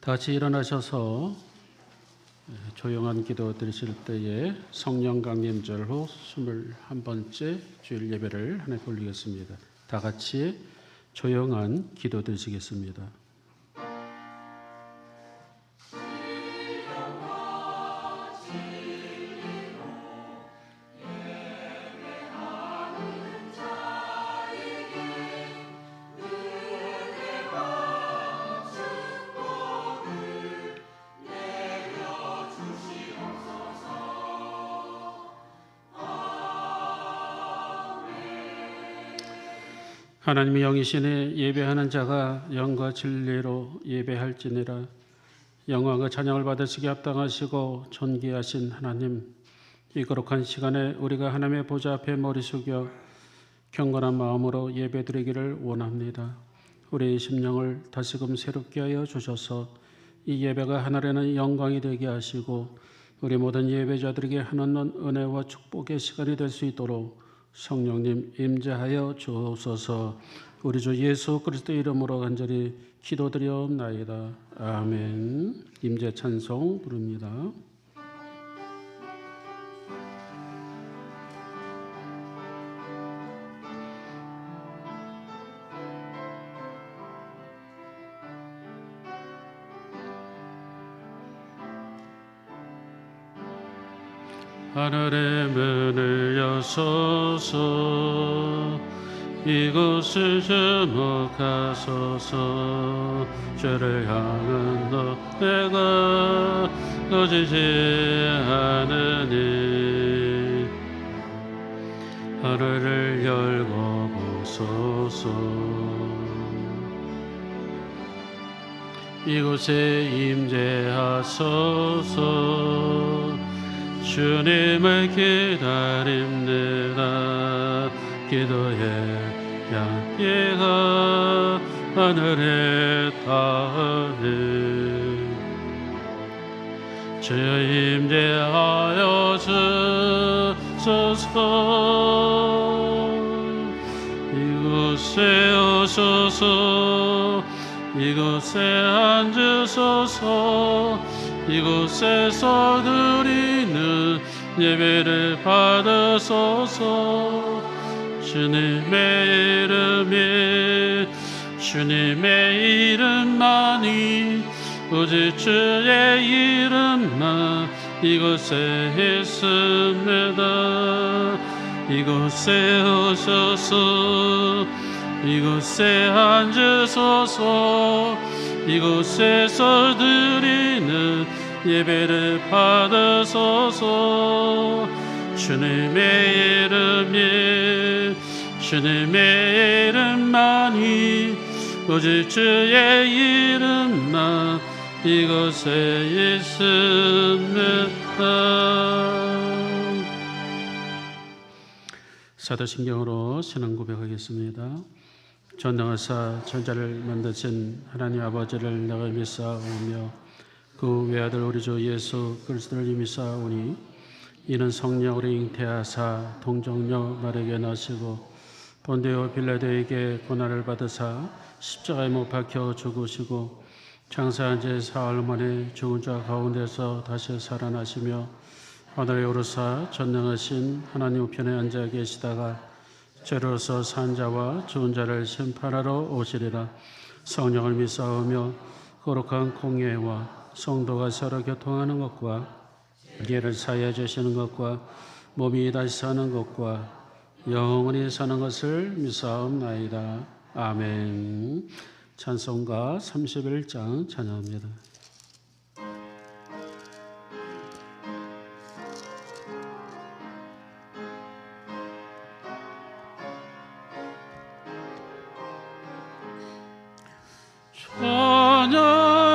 다 같이 일어나셔서 조용한 기도 드리실 때에 성령 강림절 후 21번째 주일 예배를 하나 올리겠습니다. 다 같이 조용한 기도 드리시겠습니다. 하나님의 영이시니 예배하는 자가 영과 진리로 예배할지니라. 영광과 찬양을 받으시기 합당하시고 존귀하신 하나님, 이 거룩한 시간에 우리가 하나님의 보좌 앞에 머리 숙여 경건한 마음으로 예배드리기를 원합니다. 우리의 심령을 다시금 새롭게 하여 주셔서 이 예배가 하늘에는 영광이 되게 하시고 우리 모든 예배자들에게 하나님 은혜와 축복의 시간이 될 수 있도록 성령님 임재하여 주옵소서. 우리 주 예수 그리스도 이름으로 간절히 기도드리옵나이다. 아멘. 임재 찬송 부릅니다. 하늘의 문을 여소서, 이곳을 주목하소서. 주를 향한 노래가 꺼지지 않으니 하늘을 열고 보소서. 이곳에 임재하소서. 주님을 기다립니다. 기도의 향기가 하늘에 닿으니 주여 임재하여 주소서. 이곳에 오소서. 이곳에 앉으소서. 이곳에서 드리는 예배를 받으소서. 주님의 이름만이, 오직 주의 이름만 이곳에 있습니다. 이곳에 오소서. 이곳에 앉으소서. 이곳에서 드리는 예배를 받으소서. 주님의 이름만이, 오직 주의 이름만 이곳에 있습니다. 사도신경으로 신앙 고백하겠습니다. 전능하사 천자를 만드신 하나님 아버지를 내가 믿사오며 그 외아들 우리 주 예수 그리스도를 믿사오니 이는 성령으로 잉태하사 동정녀 마리아에게 나시고 본디오 빌라도에게 고난을 받으사 십자가에 못 박혀 죽으시고 장사한 지 사흘 만에 죽은 자 가운데서 다시 살아나시며 하늘에 오르사 전능하신 하나님 우편에 앉아 계시다가 죄로서 산 자와 죽은 자를 심판하러 오시리라. 성령을 믿사오며 거룩한 공예와 성도가 서로 교통하는 것과 죄를 사하여 주시는 것과 몸이 다시 사는 것과 영원히 사는 것을 믿사옵나이다. 아멘. 찬송가 31장 찬양합니다.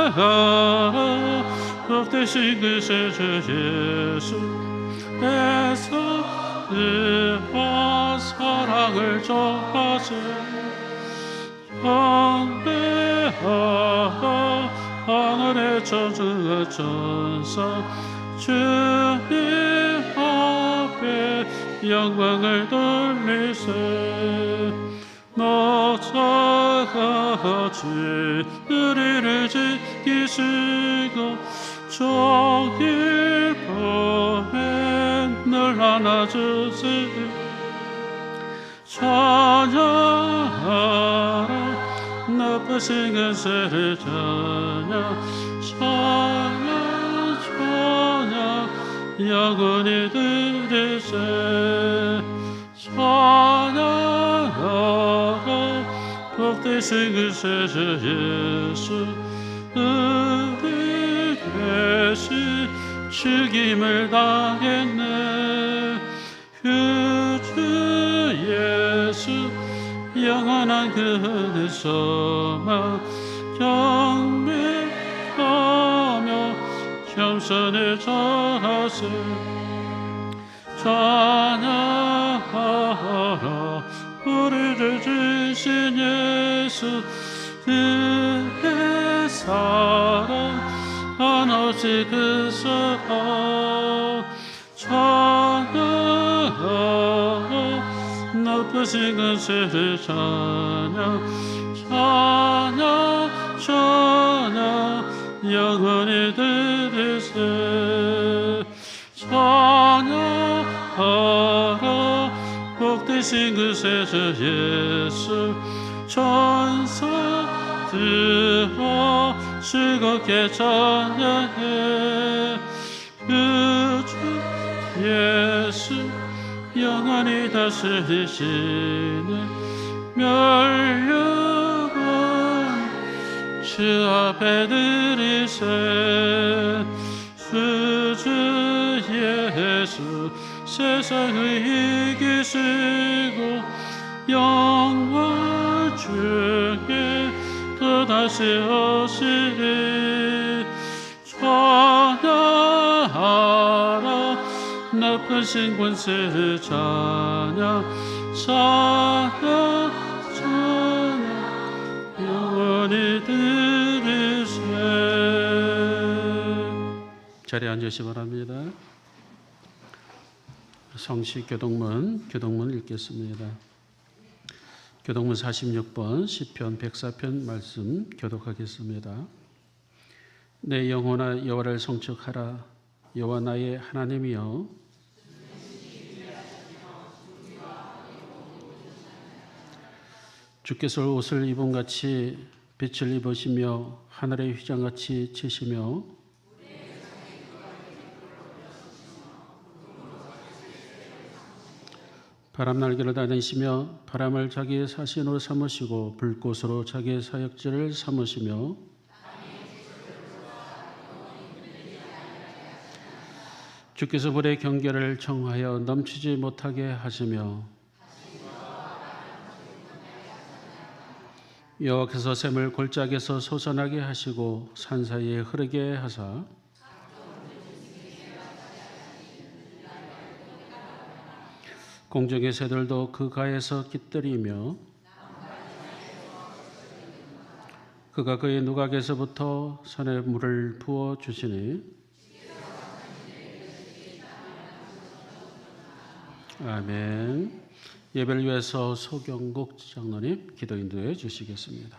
찬양하라 복되신 그 주 예수께서 은혜와 사랑을 전하세. 경배하라 하늘의 천주와 천사 주님 앞에 영광을 돌리세. 목자같이 우리를 지키시고 종일 밤에 늘 안아주시니 찬양하라 높으신 그세를 찬양 영원히 들으세 찬양하라 복되신 그세 예수 우리 대신 죽임을 당했네 주 예수 영원한 그 은혜 소망 경배하며 겸손을 전하세 찬양하라 우리를 주신 예수 그의 사랑 한없이 그 사랑 찬양하라 높으신 그세를 찬양 영원히 들으세 찬양하라 복되신 그세 예수 천사들아 즐겁게 찬양해 주 예수 영원히 다스리시네 멸류관 주 앞에 드리세 주 예수 세상을 이기시고 영광 중에 또다시 오시리 찬양하라 높으신 권세를 찬양 영원히 들으세 자리에 앉으시기 바랍니다. 성시 교독문 읽겠습니다. 교독문 46번 시편 104편 말씀 교독하겠습니다. 내 영혼아 여호와를 성축하라. 여호와 나의 하나님이여 주께서 옷을 입음같이 빛을 입으시며 하늘의 휘장같이 치시며 바람 날개를 다니시며 바람을 자기의 사신으로 삼으시고 불꽃으로 자기의 사역지를 삼으시며 주께서 불의 경계를 청하여 넘치지 못하게 하시며 여호와께서 샘을 골짜기에서 솟아나게 하시고 산 사이에 흐르게 하사 공중의 새들도 그 가에서 깃들이며 그가 그의 누각에서부터 산에 물을 부어 주시니 아멘. 예배를 위해서 소경국 장로님 기도 인도해 주시겠습니다.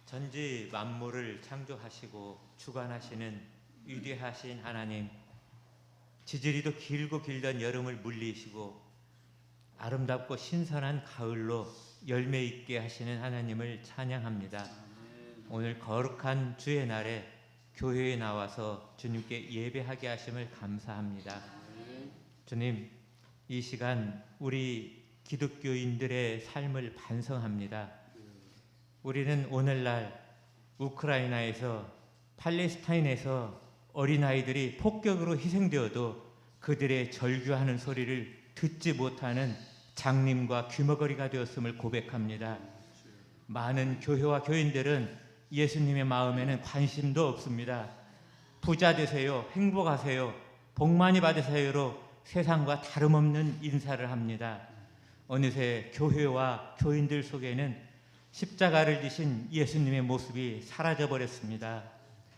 전지 만물을 창조하시고 주관하시는 위대하신 하나님, 지지리도 길고 길던 여름을 물리시고 아름답고 신선한 가을로 열매 있게 하시는 하나님을 찬양합니다. 오늘 거룩한 주의 날에 교회에 나와서 주님께 예배하게 하심을 감사합니다. 주님, 이 시간 우리 기독교인들의 삶을 반성합니다. 우리는 오늘날 우크라이나에서 팔레스타인에서 어린아이들이 폭격으로 희생되어도 그들의 절규하는 소리를 듣지 못하는 장님과 귀머거리가 되었음을 고백합니다. 많은 교회와 교인들은 예수님의 마음에는 관심도 없습니다. 부자 되세요, 행복하세요, 복 많이 받으세요로 세상과 다름없는 인사를 합니다. 어느새 교회와 교인들 속에는 십자가를 지신 예수님의 모습이 사라져버렸습니다.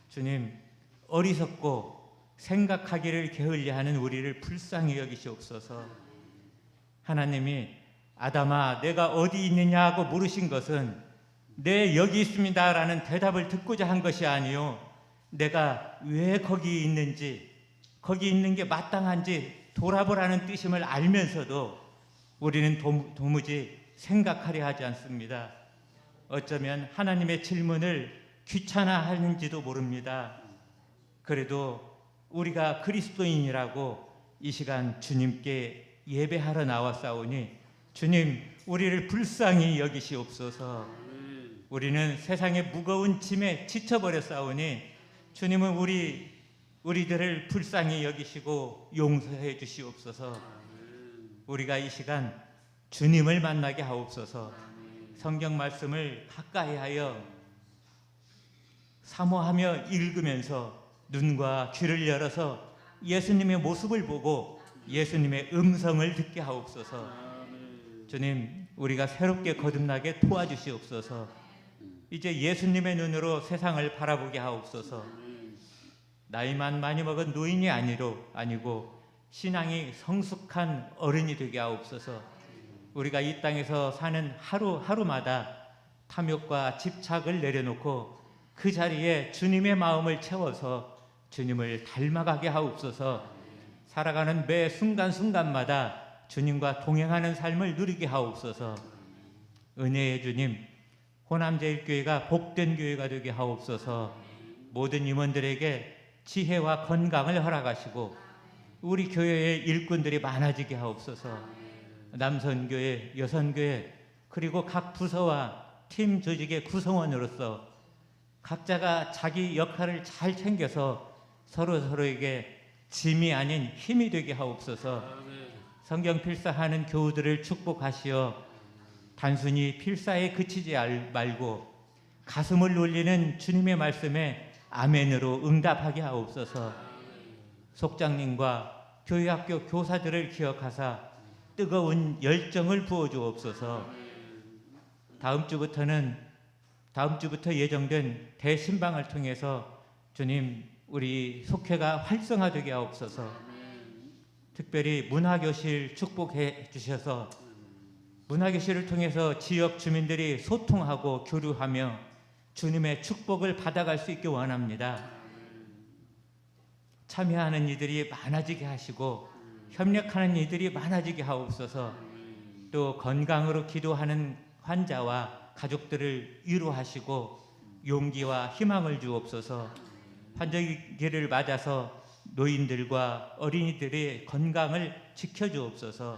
주님, 어리석고 생각하기를 게을리하는 우리를 불쌍히 여기시옵소서. 하나님이 아담아 내가 어디 있느냐 하고 물으신 것은 네 여기 있습니다 라는 대답을 듣고자 한 것이 아니요, 내가 왜 거기 있는지, 거기 있는 게 마땅한지 돌아보라는 뜻임을 알면서도 우리는 도무지 생각하려 하지 않습니다. 어쩌면 하나님의 질문을 귀찮아하는지도 모릅니다. 그래도 우리가 그리스도인이라고 이 시간 주님께 예배하러 나왔사오니 주님 우리를 불쌍히 여기시옵소서. 우리는 세상의 무거운 짐에 지쳐버렸사오니 주님은 우리들을 불쌍히 여기시고 용서해 주시옵소서. 우리가 이 시간 주님을 만나게 하옵소서. 성경 말씀을 가까이 하여 사모하며 읽으면서 눈과 귀를 열어서 예수님의 모습을 보고 예수님의 음성을 듣게 하옵소서. 주님 우리가 새롭게 거듭나게 도와주시옵소서. 이제 예수님의 눈으로 세상을 바라보게 하옵소서. 나이만 많이 먹은 노인이 아니고 신앙이 성숙한 어른이 되게 하옵소서. 우리가 이 땅에서 사는 하루하루마다 탐욕과 집착을 내려놓고 그 자리에 주님의 마음을 채워서 주님을 닮아가게 하옵소서. 살아가는 매 순간순간마다 주님과 동행하는 삶을 누리게 하옵소서. 은혜의 주님, 호남제일교회가 복된 교회가 되게 하옵소서. 모든 임원들에게 지혜와 건강을 허락하시고 우리 교회의 일꾼들이 많아지게 하옵소서. 남선교회, 여선교회, 그리고 각 부서와 팀 조직의 구성원으로서 각자가 자기 역할을 잘 챙겨서 서로에게 짐이 아닌 힘이 되게 하옵소서. 성경 필사하는 교우들을 축복하시어 단순히 필사에 그치지 말고 가슴을 울리는 주님의 말씀에 아멘으로 응답하게 하옵소서. 속장님과 교회학교 교사들을 기억하사 뜨거운 열정을 부어주옵소서. 다음 주부터 예정된 대신방을 통해서 주님 우리 속회가 활성화되게 하옵소서. 특별히 문화교실 축복해 주셔서 문화교실을 통해서 지역 주민들이 소통하고 교류하며 주님의 축복을 받아갈 수 있게 원합니다. 참여하는 이들이 많아지게 하시고 협력하는 이들이 많아지게 하옵소서. 또 건강으로 기도하는 환자와 가족들을 위로하시고 용기와 희망을 주옵소서. 환절기를 맞아서 노인들과 어린이들의 건강을 지켜주옵소서.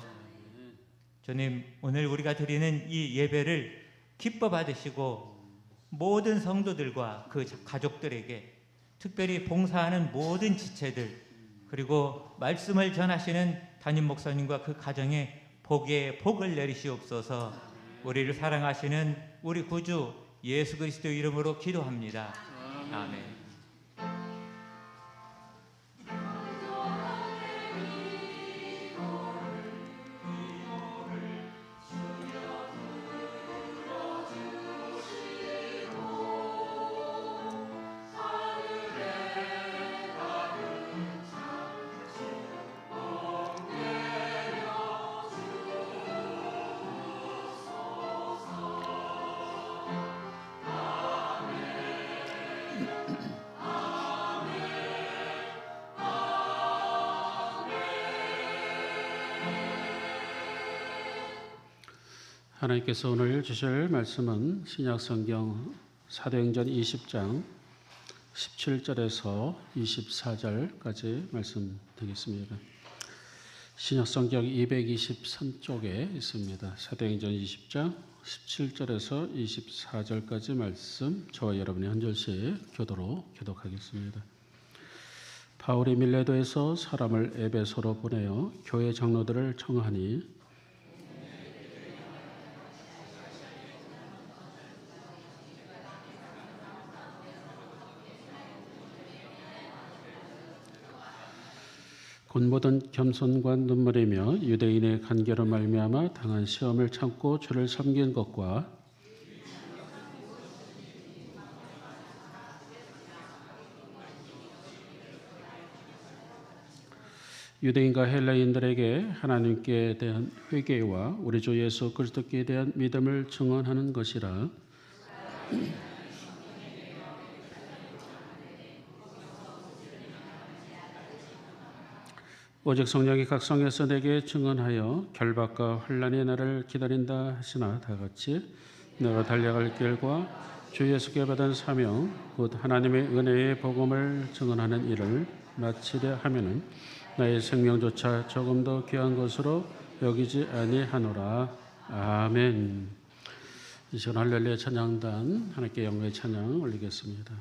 주님 오늘 우리가 드리는 이 예배를 기뻐 받으시고 모든 성도들과 그 가족들에게, 특별히 봉사하는 모든 지체들, 그리고 말씀을 전하시는 담임 목사님과 그 가정에 복을 내리시옵소서. 우리를 사랑하시는 우리 구주 예수 그리스도 이름으로 기도합니다. 아멘. 하나님께서 오늘 주실 말씀은 신약성경 사도행전 20장 17절에서 24절까지 말씀 드리겠습니다. 신약성경 223쪽에 있습니다. 사도행전 20장 17절에서 24절까지 말씀 저와 여러분이 한 절씩 교도로 교독하겠습니다. 바울이 밀레도에서 사람을 에베소로 보내어 교회 장로들을 청하니 곧 모든 겸손과 눈물이며 유대인의 간계로 말미암아 당한 시험을 참고 주를 섬긴 것과 유대인과 헬라인들에게 하나님께 대한 회개와 우리 주 예수 그리스도께 대한 믿음을 증언하는 것이라. 오직 성령이 각 성에서 내게 증언하여 결박과 환난의 날을 기다린다 하시나 다같이 내가 달려갈 길과 주 예수께 받은 사명 곧 하나님의 은혜의 복음을 증언하는 일을 마치려 하면은 나의 생명조차 조금 더 귀한 것으로 여기지 아니하노라. 아멘. 이 시간 할렐루야 찬양단 하나님께 영광의 찬양 올리겠습니다.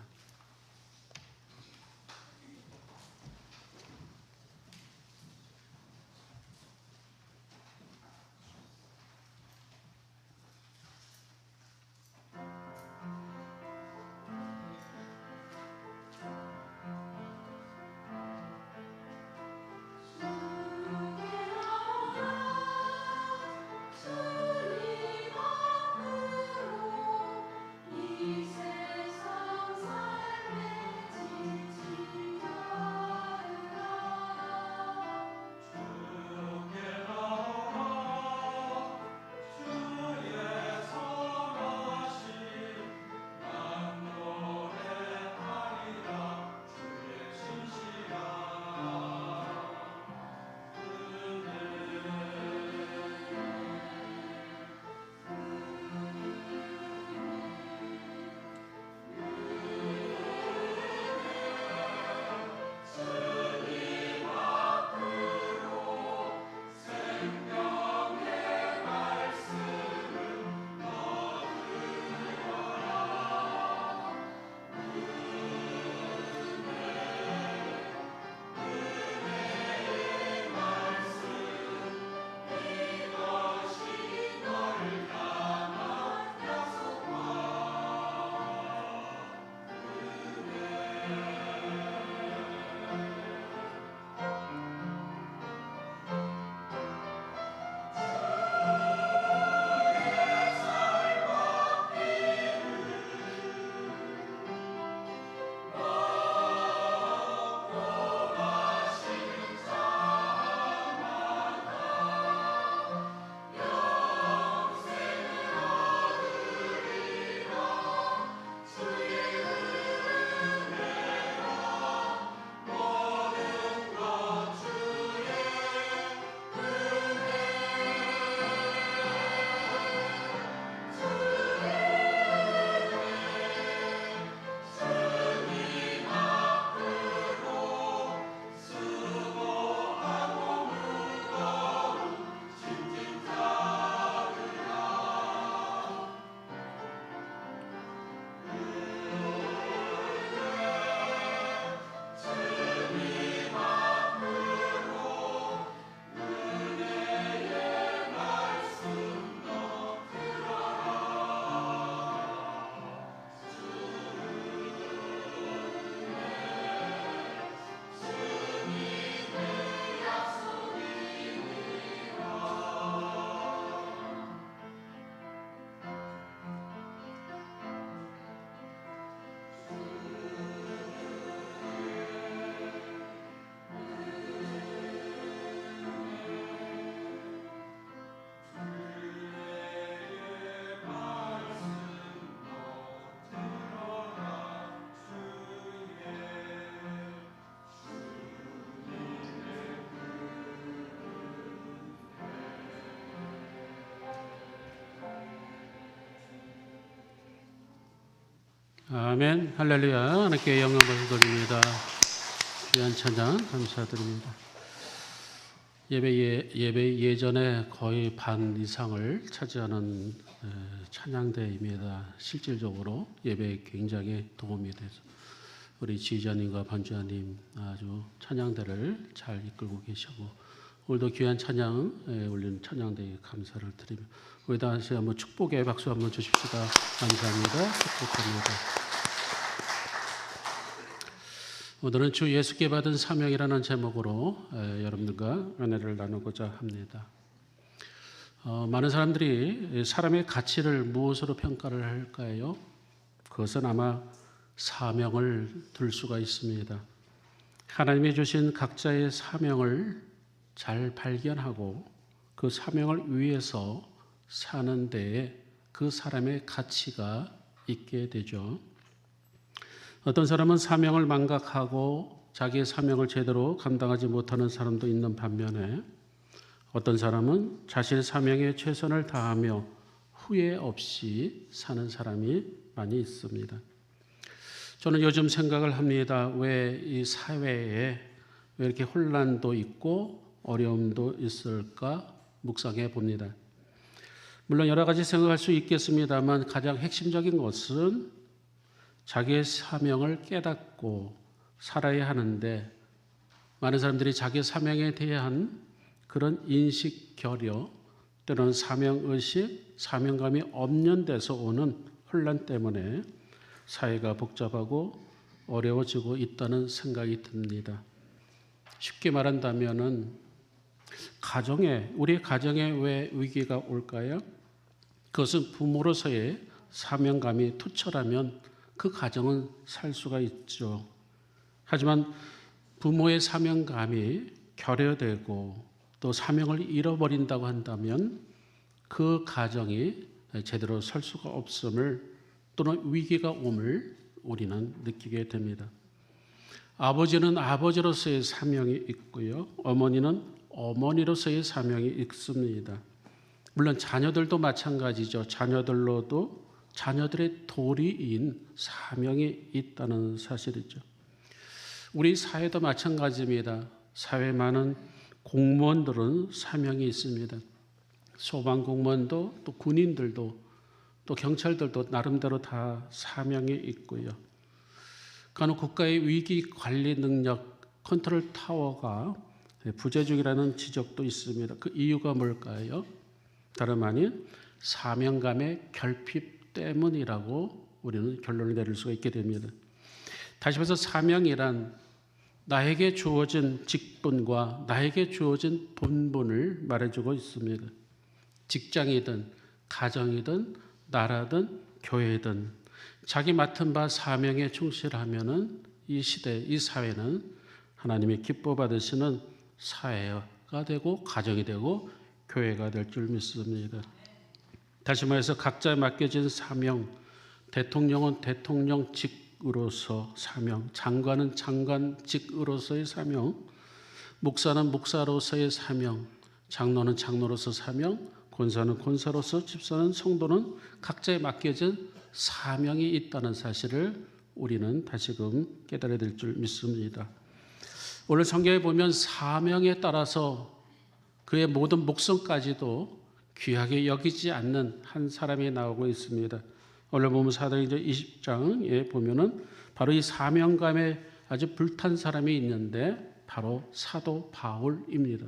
아멘. 할렐루야. 하나님께 영광을 돌립니다. 귀한 찬양 감사드립니다. 예배 예전에 거의 반 이상을 차지하는 찬양대입니다. 실질적으로 예배에 굉장히 도움이 돼서 우리 지휘자님과 반주자님 아주 찬양대를 잘 이끌고 계시고 오늘도 귀한 찬양 올리는 찬양대에 감사를 드리며 우리 다시 한번 축복의 박수 한번 주십시다. 감사합니다. 축복합니다. 오늘은 주 예수께 받은 사명이라는 제목으로 여러분들과 은혜를 나누고자 합니다. 많은 사람들이 사람의 가치를 무엇으로 평가를 할까요? 그것은 아마 사명을 들 수가 있습니다. 하나님이 주신 각자의 사명을 잘 발견하고 그 사명을 위해서 사는 데에 그 사람의 가치가 있게 되죠. 어떤 사람은 사명을 망각하고 자기의 사명을 제대로 감당하지 못하는 사람도 있는 반면에 어떤 사람은 자신의 사명에 최선을 다하며 후회 없이 사는 사람이 많이 있습니다. 저는 요즘 생각을 합니다. 왜 이 사회에 왜 이렇게 혼란도 있고 어려움도 있을까 묵상해 봅니다. 물론 여러 가지 생각할 수 있겠습니다만 가장 핵심적인 것은 자기의 사명을 깨닫고 살아야 하는데 많은 사람들이 자기 사명에 대한 그런 인식 결여 때로는 사명의식, 사명감이 없는 데서 오는 혼란 때문에 사회가 복잡하고 어려워지고 있다는 생각이 듭니다. 쉽게 말한다면은 우리 가정에 왜 위기가 올까요? 그것은 부모로서의 사명감이 투철하면 그 가정은 살 수가 있죠. 하지만 부모의 사명감이 결여되고 또 사명을 잃어버린다고 한다면 그 가정이 제대로 설 수가 없음을 또는 위기가 옴을 우리는 느끼게 됩니다. 아버지는 아버지로서의 사명이 있고요. 어머니는 어머니로서의 사명이 있습니다. 물론 자녀들도 마찬가지죠. 자녀들로도 자녀들의 도리인 사명이 있다는 사실이죠. 우리 사회도 마찬가지입니다. 사회 많은 공무원들은 사명이 있습니다. 소방공무원도 또 군인들도 또 경찰들도 나름대로 다 사명이 있고요. 그러나 국가의 위기 관리 능력 컨트롤 타워가 부재중이라는 지적도 있습니다. 그 이유가 뭘까요? 다름 아닌 사명감의 결핍 때문이라고 우리는 결론을 내릴 수가 있게 됩니다. 다시 말해서 사명이란 나에게 주어진 직분과 나에게 주어진 본분을 말해주고 있습니다. 직장이든 가정이든 나라든 교회든 자기 맡은 바 사명에 충실하면은 이 시대, 이 사회는 하나님이 기뻐 받으시는 사회가 되고 가정이 되고 교회가 될 줄 믿습니다. 다시 말해서 각자에 맡겨진 사명, 대통령은 대통령직으로서 사명, 장관은 장관직으로서의 사명, 목사는 목사로서의 사명, 장로는 장로로서 사명, 권사는 권사로서, 집사는 성도는 각자에 맡겨진 사명이 있다는 사실을 우리는 다시금 깨달아야 될 줄 믿습니다. 오늘 성경에 보면 사명에 따라서 그의 모든 목숨까지도 귀하게 여기지 않는 한 사람이 나오고 있습니다. 오늘 보면 사도행전 20장에 보면은 바로 이 사명감에 아주 불탄 사람이 있는데 바로 사도 바울입니다.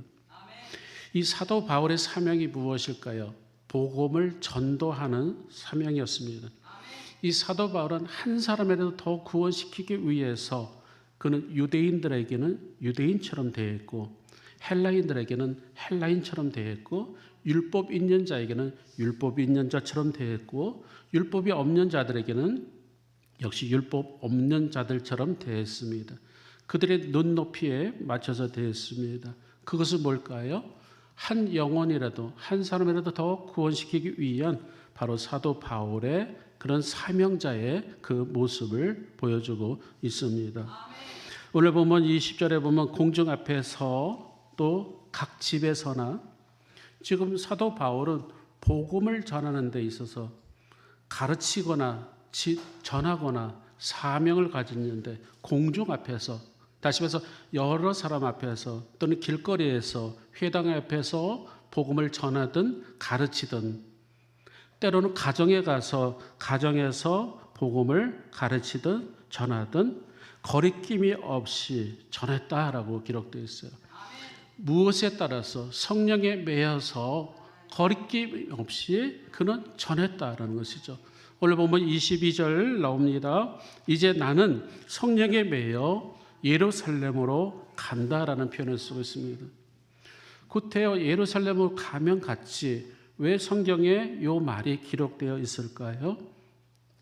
이 사도 바울의 사명이 무엇일까요? 복음을 전도하는 사명이었습니다. 이 사도 바울은 한 사람이라도 더 구원시키기 위해서 그는 유대인들에게는 유대인처럼 대했고 헬라인들에게는 헬라인처럼 대했고 율법 있는 자에게는 율법 있는 자처럼 대했고 율법이 없는 자들에게는 역시 율법 없는 자들처럼 대했습니다. 그들의 눈높이에 맞춰서 대했습니다. 그것은 뭘까요? 한 영혼이라도 한 사람이라도 더 구원시키기 위한 바로 사도 바울의 그런 사명자의 그 모습을 보여주고 있습니다. 오늘 보면 20절에 보면 공중 앞에서 또 각 집에서나 지금 사도 바울은 복음을 전하는 데 있어서 가르치거나 전하거나 사명을 가지는데 공중 앞에서 다시 말해서 여러 사람 앞에서 또는 길거리에서 회당 앞에서 복음을 전하든 가르치든 때로는 가정에 가서 가정에서 복음을 가르치든 전하든 거리낌이 없이 전했다라고 기록되어 있어요. 무엇에 따라서 성령에 매여서 거리낌 없이 그는 전했다라는 것이죠. 오늘 보면 22절 나옵니다. 이제 나는 성령에 매여 예루살렘으로 간다라는 표현을 쓰고 있습니다. 구태여 예루살렘으로 가면 갔지 왜 성경에 이 말이 기록되어 있을까요?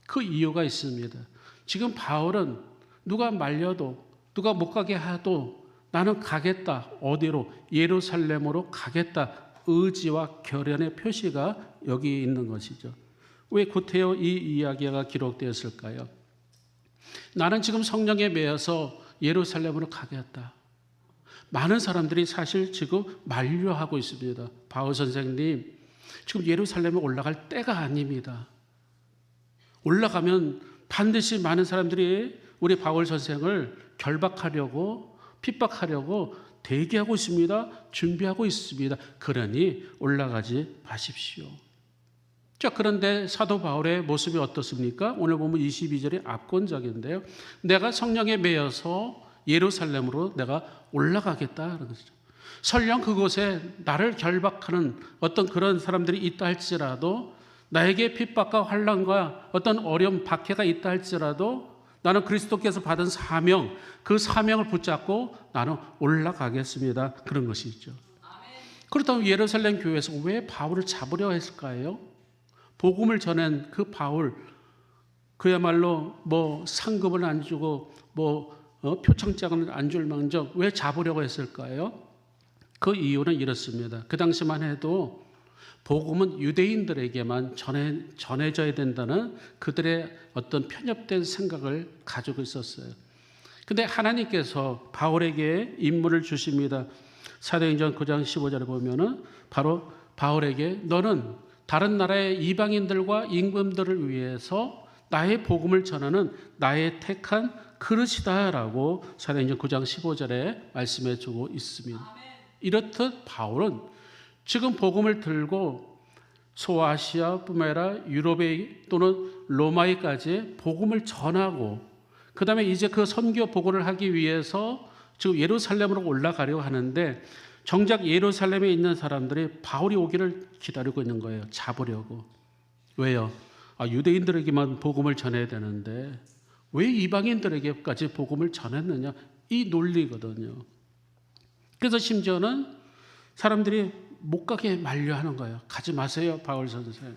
그 이유가 있습니다. 지금 바울은 누가 말려도 누가 못 가게 해도 나는 가겠다. 어디로? 예루살렘으로 가겠다. 의지와 결연의 표시가 여기 있는 것이죠. 왜 구태여 이 이야기가 기록되었을까요? 나는 지금 성령에 매여서 예루살렘으로 가겠다. 많은 사람들이 사실 지금 만류하고 있습니다. 바울 선생님, 지금 예루살렘에 올라갈 때가 아닙니다. 올라가면 반드시 많은 사람들이 우리 바울 선생을 결박하려고, 핍박하려고 대기하고 있습니다. 준비하고 있습니다. 그러니 올라가지 마십시오. 자, 그런데 사도 바울의 모습이 어떻습니까? 오늘 보면 22절이 압권적인데요. 내가 성령에 매여서 예루살렘으로 내가 올라가겠다는 것이죠. 설령 그곳에 나를 결박하는 어떤 그런 사람들이 있다 할지라도, 나에게 핍박과 환난과 어떤 어려움, 박해가 있다 할지라도 나는 그리스도께서 받은 사명, 그 사명을 붙잡고 나는 올라가겠습니다. 그런 것이죠. 그렇다면 예루살렘 교회에서 왜 바울을 잡으려 했을까요? 복음을 전한 그 바울, 그야말로 뭐 상급을 안 주고 표창장을 안 줄 망정 왜 잡으려고 했을까요? 그 이유는 이렇습니다. 그 당시만 해도 복음은 유대인들에게만 전해져야 된다는 그들의 어떤 편협된 생각을 가지고 있었어요. 근데 하나님께서 바울에게 임무를 주십니다. 사도행전 9장 15절에 보면은 바로 바울에게 너는 다른 나라의 이방인들과 임금들을 위해서 나의 복음을 전하는 나의 택한 그릇이다라고 사도행전 9장 15절에 말씀해 주고 있습니다. 이렇듯 바울은 지금 복음을 들고 소아시아뿐만 아니라 유럽에 또는 로마에까지 복음을 전하고, 그 다음에 이제 그 선교 보고를 하기 위해서 지금 예루살렘으로 올라가려고 하는데, 정작 예루살렘에 있는 사람들이 바울이 오기를 기다리고 있는 거예요. 잡으려고. 왜요? 유대인들에게만 복음을 전해야 되는데 왜 이방인들에게까지 복음을 전했느냐, 이 논리거든요. 그래서 심지어는 사람들이 못 가게 만류하는 거예요. 가지 마세요, 바울 선생.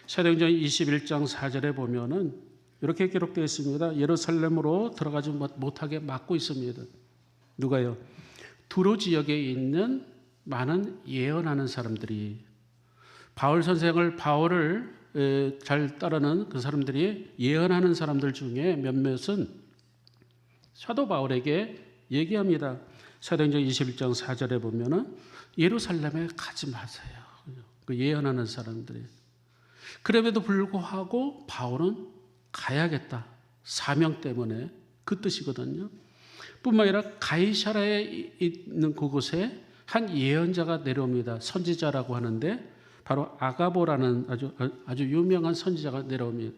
사도행전 21장 4절에 보면은 이렇게 기록되어 있습니다. 예루살렘으로 들어가지 못하게 막고 있습니다. 누가요? 두로 지역에 있는 많은 예언하는 사람들이, 바울을 잘 따르는 그 사람들이 예언하는 사람들 중에 몇몇은 사도 바울에게 얘기합니다. 사도행전 21장 4절에 보면은 예루살렘에 가지 마세요. 그 예언하는 사람들이. 그럼에도 불구하고 바울은 가야겠다. 사명 때문에, 그 뜻이거든요. 뿐만 아니라 가이사라에 있는 그곳에 한 예언자가 내려옵니다. 선지자라고 하는데 바로 아가보라는 아주 유명한 선지자가 내려옵니다.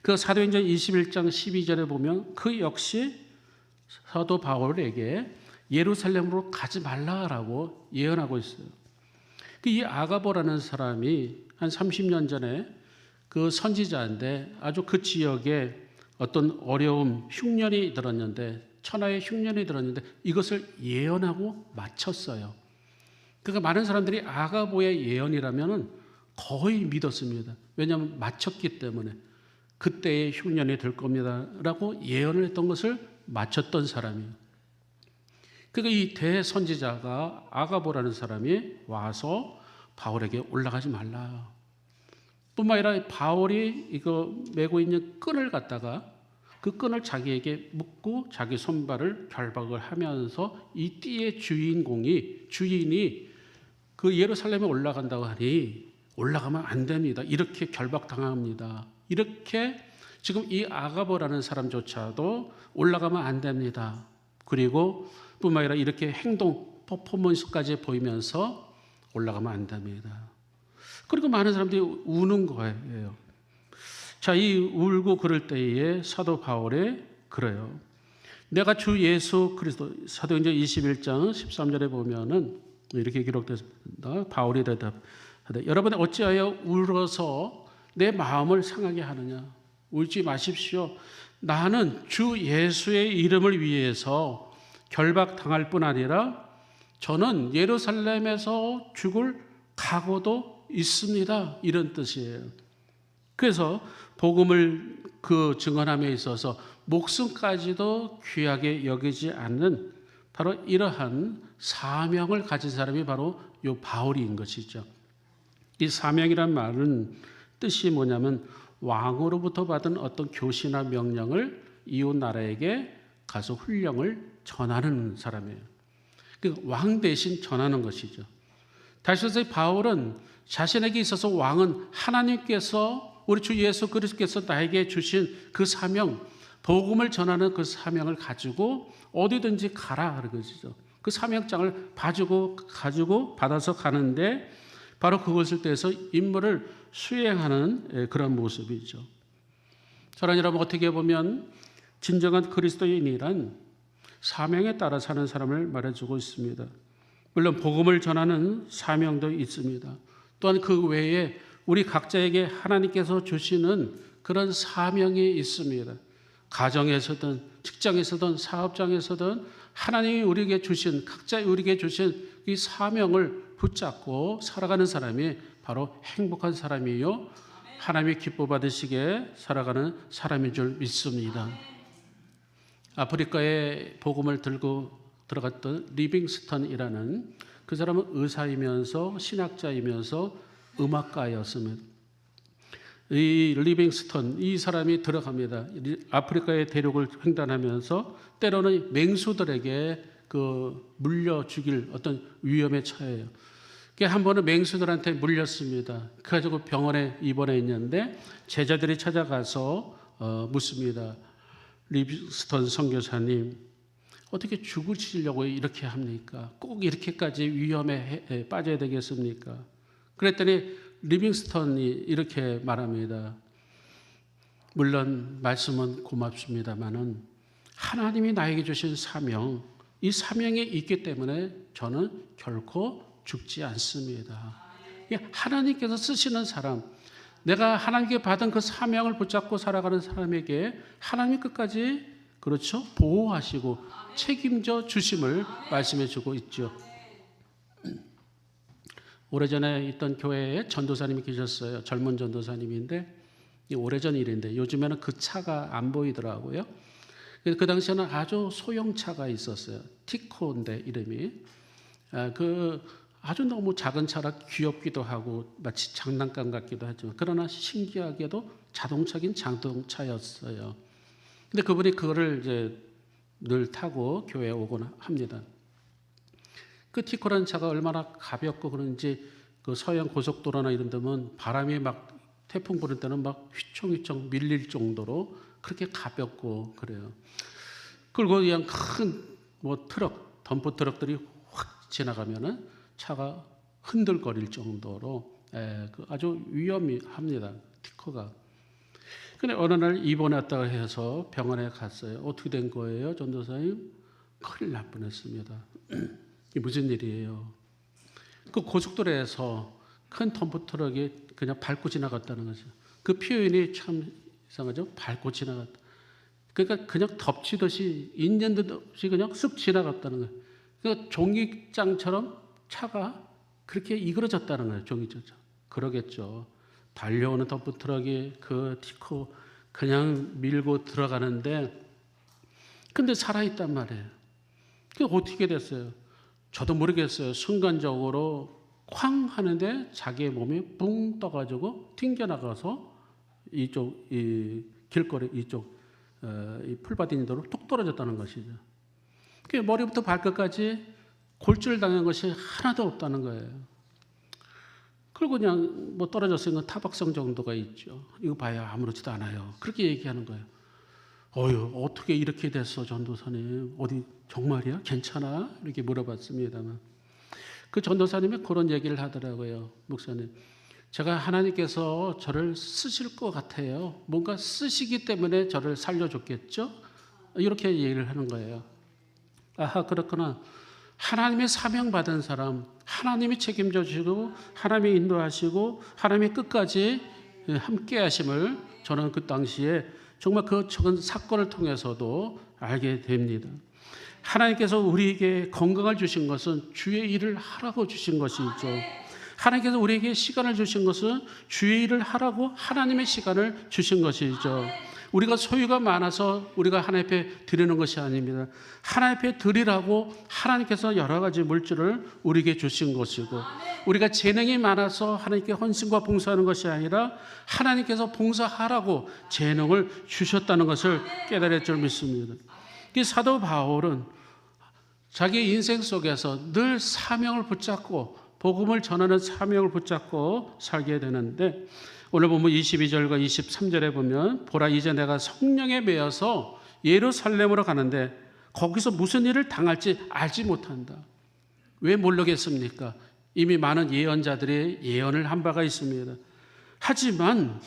그 사도행전 21장 12절에 보면 그 역시 사도 바울에게 예루살렘으로 가지 말라라고 예언하고 있어요. 이 아가보라는 사람이 한 30년 전에 그 선지자인데 아주 그 지역에 어떤 어려움, 흉년이 들었는데, 천하의 흉년이 들었는데 이것을 예언하고 마쳤어요. 그러니까 많은 사람들이 아가보의 예언이라면 거의 믿었습니다. 왜냐하면 마쳤기 때문에 그때의 흉년이 들 겁니다라고 예언을 했던 것을 마쳤던 사람이에요. 그러니까 이 대선지자가 아가보라는 사람이 와서 바울에게 올라가지 말라. 뿐만 아니라 바울이 이거 메고 있는 끈을 갖다가 그 끈을 자기에게 묶고 자기 손발을 결박을 하면서 이 띠의 주인이 그 예루살렘에 올라간다고 하니 올라가면 안 됩니다. 이렇게 결박당합니다. 이렇게 지금 이 아가보라는 사람조차도 올라가면 안 됩니다. 그리고 뿐만 아니라 이렇게 행동, 퍼포먼스까지 보이면서 올라가면 안 됩니다. 그리고 많은 사람들이 우는 거예요. 자, 이 울고 그럴 때에 사도 바울이 그래요. 내가 주 예수 그리스도, 사도행전 21장 13절에 보면은 이렇게 기록됐습니다. 바울이 대답하되 여러분 어찌하여 울어서 내 마음을 상하게 하느냐. 울지 마십시오. 나는 주 예수의 이름을 위해서 결박당할 뿐 아니라 저는 예루살렘에서 죽을 각오도 있습니다. 이런 뜻이에요. 그래서 복음을 그 증언함에 있어서 목숨까지도 귀하게 여기지 않는 바로 이러한 사명을 가진 사람이 바로 요 바울인 것이죠. 이 사명이란 말은 뜻이 뭐냐면 왕으로부터 받은 어떤 교시나 명령을 이웃 나라에게 가서 훈령을 전하는 사람이에요. 왕 대신 전하는 것이죠. 다시 말해서 바울은 자신에게 있어서 왕은 하나님께서 우리 주 예수 그리스도께서 나에게 주신 그 사명, 복음을 전하는 그 사명을 가지고 어디든지 가라 그런 것이죠. 그 사명장을 가지고 받아서 가는데 바로 그것을 대해서 임무를 수행하는 그런 모습이죠. 사랑하는 여러분, 어떻게 보면 진정한 그리스도인이란 사명에 따라 사는 사람을 말해주고 있습니다. 물론 복음을 전하는 사명도 있습니다. 또한 그 외에 우리 각자에게 하나님께서 주시는 그런 사명이 있습니다. 가정에서든 직장에서든 사업장에서든 하나님이 우리에게 주신 각자 우리에게 주신 이 사명을 붙잡고 살아가는 사람이 바로 행복한 사람이요 하나님이 기뻐 받으시게 살아가는 사람인 줄 믿습니다. 아프리카에 복음을 들고 들어갔던 리빙스턴이라는 그 사람은 의사이면서 신학자이면서 음악가였습니다. 이 리빙스턴 이 사람이 들어갑니다. 아프리카의 대륙을 횡단하면서 때로는 맹수들에게 물려 죽일 어떤 위험에 처해요. 한 번은 맹수들한테 물렸습니다. 그래가지고 병원에 입원해 있는데 제자들이 찾아가서 묻습니다. 리빙스턴 선교사님, 어떻게 죽으시려고 이렇게 합니까? 꼭 이렇게까지 위험에 빠져야 되겠습니까? 그랬더니 리빙스턴이 이렇게 말합니다. 물론 말씀은 고맙습니다마는 하나님이 나에게 주신 사명, 이 사명이 있기 때문에 저는 결코 죽지 않습니다. 하나님께서 쓰시는 사람, 내가 하나님께 받은 그 사명을 붙잡고 살아가는 사람에게 하나님이 끝까지 그렇죠? 보호하시고 책임져 주심을 말씀해 주고 있죠. 오래전에 있던 교회에 전도사님이 계셨어요. 젊은 전도사님인데 오래전 일인데 요즘에는 그 차가 안 보이더라고요. 그 당시에는 아주 소형차가 있었어요. 티코인데 이름이 아주 너무 작은 차라 귀엽기도 하고 마치 장난감 같기도 하죠. 그러나 신기하게도 자동차긴 자동차였어요. 근데 그분이 그거를 이제 늘 타고 교회에 오곤 합니다. 그 티코라는 차가 얼마나 가볍고 그런지 그 서해안 고속도로나 이런 데면 바람이 막 태풍 부는 때는 막 휘청휘청 밀릴 정도로 그렇게 가볍고 그래요. 그리고 그냥 큰 트럭, 덤프 트럭들이 확 지나가면은 차가 흔들거릴 정도로 아주 위험합니다. 티코가. 근데 어느 날 입원했다고 해서 병원에 갔어요. 어떻게 된 거예요, 전도사님? 큰일 날 뻔했습니다. 이게 무슨 일이에요? 그 고속도로에서 큰 덤프 트럭이 그냥 밟고 지나갔다는 거죠. 그 표현이 참 이상하죠? 밟고 지나갔다. 그러니까 그냥 덮치듯이 인연도 없이 그냥 쓱 지나갔다는 거예요. 그러니까 종이장처럼 차가 그렇게 이그러졌다는 거예요. 종이장처럼. 그러겠죠. 달려오는 덤프 트럭이 그 티코 그냥 밀고 들어가는데 근데 살아있단 말이에요. 그게 어떻게 됐어요? 저도 모르겠어요. 순간적으로 쾅 하는데 자기의 몸이 붕 떠가지고 튕겨나가서 이쪽 이 길거리 이쪽 이 풀밭인도로 뚝 떨어졌다는 것이죠. 그 머리부터 발끝까지 골절 당한 것이 하나도 없다는 거예요. 그리고 그냥 떨어졌으니까 타박성 정도가 있죠. 이거 봐야 아무렇지도 않아요. 그렇게 얘기하는 거예요. 어휴, 어떻게 이렇게 됐어, 전도사님? 어디 정말이야? 괜찮아? 이렇게 물어봤습니다만 그 전도사님이 그런 얘기를 하더라고요. 목사님, 제가 하나님께서 저를 쓰실 것 같아요. 뭔가 쓰시기 때문에 저를 살려줬겠죠? 이렇게 얘기를 하는 거예요. 아하, 그렇구나. 하나님의 사명 받은 사람, 하나님이 책임져 주시고 하나님이 인도하시고 하나님이 끝까지 함께 하심을 저는 그 당시에 정말 그 적은 사건을 통해서도 알게 됩니다. 하나님께서 우리에게 건강을 주신 것은 주의 일을 하라고 주신 것이죠. 하나님께서 우리에게 시간을 주신 것은 주의 일을 하라고 하나님의 시간을 주신 것이죠. 우리가 소유가 많아서 우리가 하나님 앞에 드리는 것이 아닙니다. 하나님 앞에 드리라고 하나님께서 여러 가지 물질을 우리에게 주신 것이고, 우리가 재능이 많아서 하나님께 헌신과 봉사하는 것이 아니라 하나님께서 봉사하라고 재능을 주셨다는 것을 깨달을 줄 믿습니다. 이 사도 바울은 자기 인생 속에서 늘 사명을 붙잡고 복음을 전하는 사명을 붙잡고 살게 되는데, 오늘 보면 22절과 23절에 보면 보라 이제 내가 성령에 매여서 예루살렘으로 가는데 거기서 무슨 일을 당할지 알지 못한다. 왜 모르겠습니까? 이미 많은 예언자들이 예언을 한 바가 있습니다. 하지만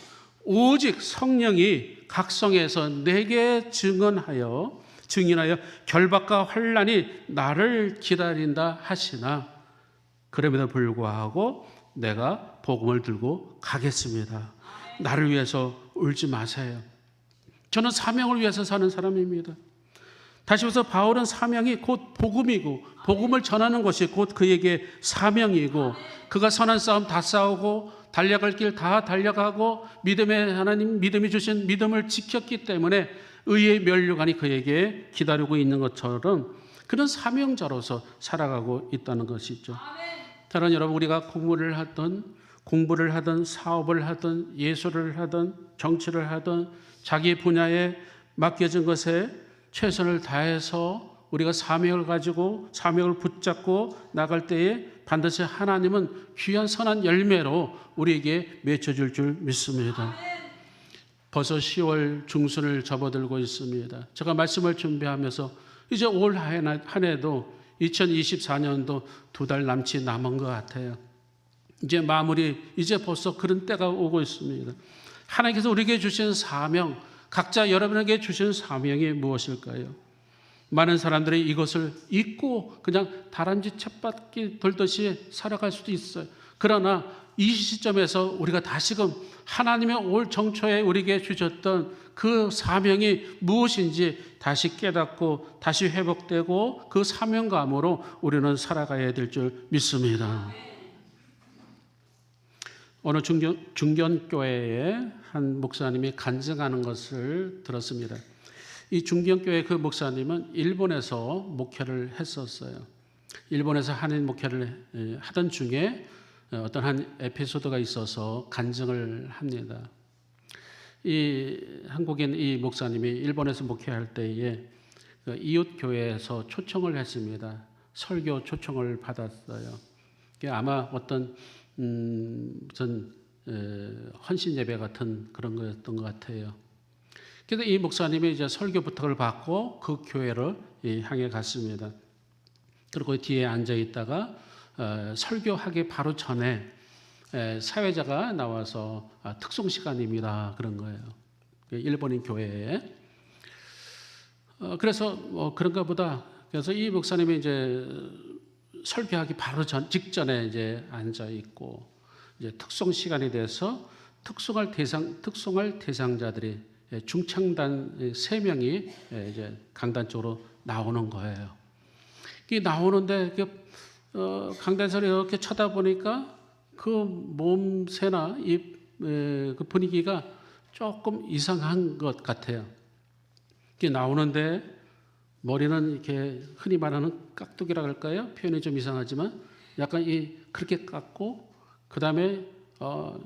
오직 성령이 각성해서 내게 증인하여 결박과 환난이 나를 기다린다 하시나 그럼에도 불구하고 내가 복음을 들고 가겠습니다. 나를 위해서 울지 마세요. 저는 사명을 위해서 사는 사람입니다. 다시 말해서 바울은 사명이 곧 복음이고 복음을 전하는 것이 곧 그에게 사명이고, 그가 선한 싸움 다 싸우고 달려갈 길 다 달려가고 믿음의 하나님 믿음이 주신 믿음을 지켰기 때문에 의의 면류관이 그에게 기다리고 있는 것처럼 그런 사명자로서 살아가고 있다는 것이죠. 다른 여러분, 우리가 공부를 하든 사업을 하든 예술을 하든 정치를 하든 자기 분야에 맡겨진 것에 최선을 다해서 우리가 사명을 가지고 사명을 붙잡고 나갈 때에 반드시 하나님은 귀한 선한 열매로 우리에게 맺혀줄 줄 믿습니다. 벌써 10월 중순을 접어들고 있습니다. 제가 말씀을 준비하면서 이제 올 한 해도 2024년도 2달 남짓 남은 것 같아요. 이제 마무리, 이제 벌써 그런 때가 오고 있습니다. 하나님께서 우리에게 주신 사명, 각자 여러분에게 주신 사명이 무엇일까요? 많은 사람들이 이것을 잊고 그냥 다람쥐 쳇바퀴 돌듯이 살아갈 수도 있어요. 그러나 이 시점에서 우리가 다시금 하나님의 올 정초에 우리에게 주셨던 그 사명이 무엇인지 다시 깨닫고 다시 회복되고 그 사명감으로 우리는 살아가야 될 줄 믿습니다. 어느 중견교회에 한 목사님이 간증하는 것을 들었습니다. 이 중견교회 그 목사님은 일본에서 목회를 했었어요. 일본에서 한인 목회를 하던 중에 어떤 한 에피소드가 있어서 간증을 합니다. 이 한국인 이 목사님이 일본에서 목회할 때에 이웃 교회에서 초청을 했습니다. 설교 초청을 받았어요. 아마 어떤 헌신 예배 같은 그런 거였던 것 같아요. 그래서 이 목사님이 이제 설교 부탁을 받고 그 교회를 향해 갔습니다. 그리고 뒤에 앉아 있다가 설교하기 바로 전에 사회자가 나와서 특송 시간입니다. 그런 거예요. 일본인 교회에. 그래서 그런가 보다. 그래서 이 목사님이 이제 설교하기 바로 직전에 이제 앉아 있고 이제 특송 시간이 돼서 특송할 대상자들이 중창단 3명이 이제 강단 쪽으로 나오는 거예요. 이게 나오는데 강단에서 이렇게 쳐다보니까 그 몸새나 그 분위기가 조금 이상한 것 같아요. 이게 나오는데 머리는 이렇게 흔히 말하는 깍두기라고 할까요? 표현이 좀 이상하지만 약간 그렇게 깎고 그 다음에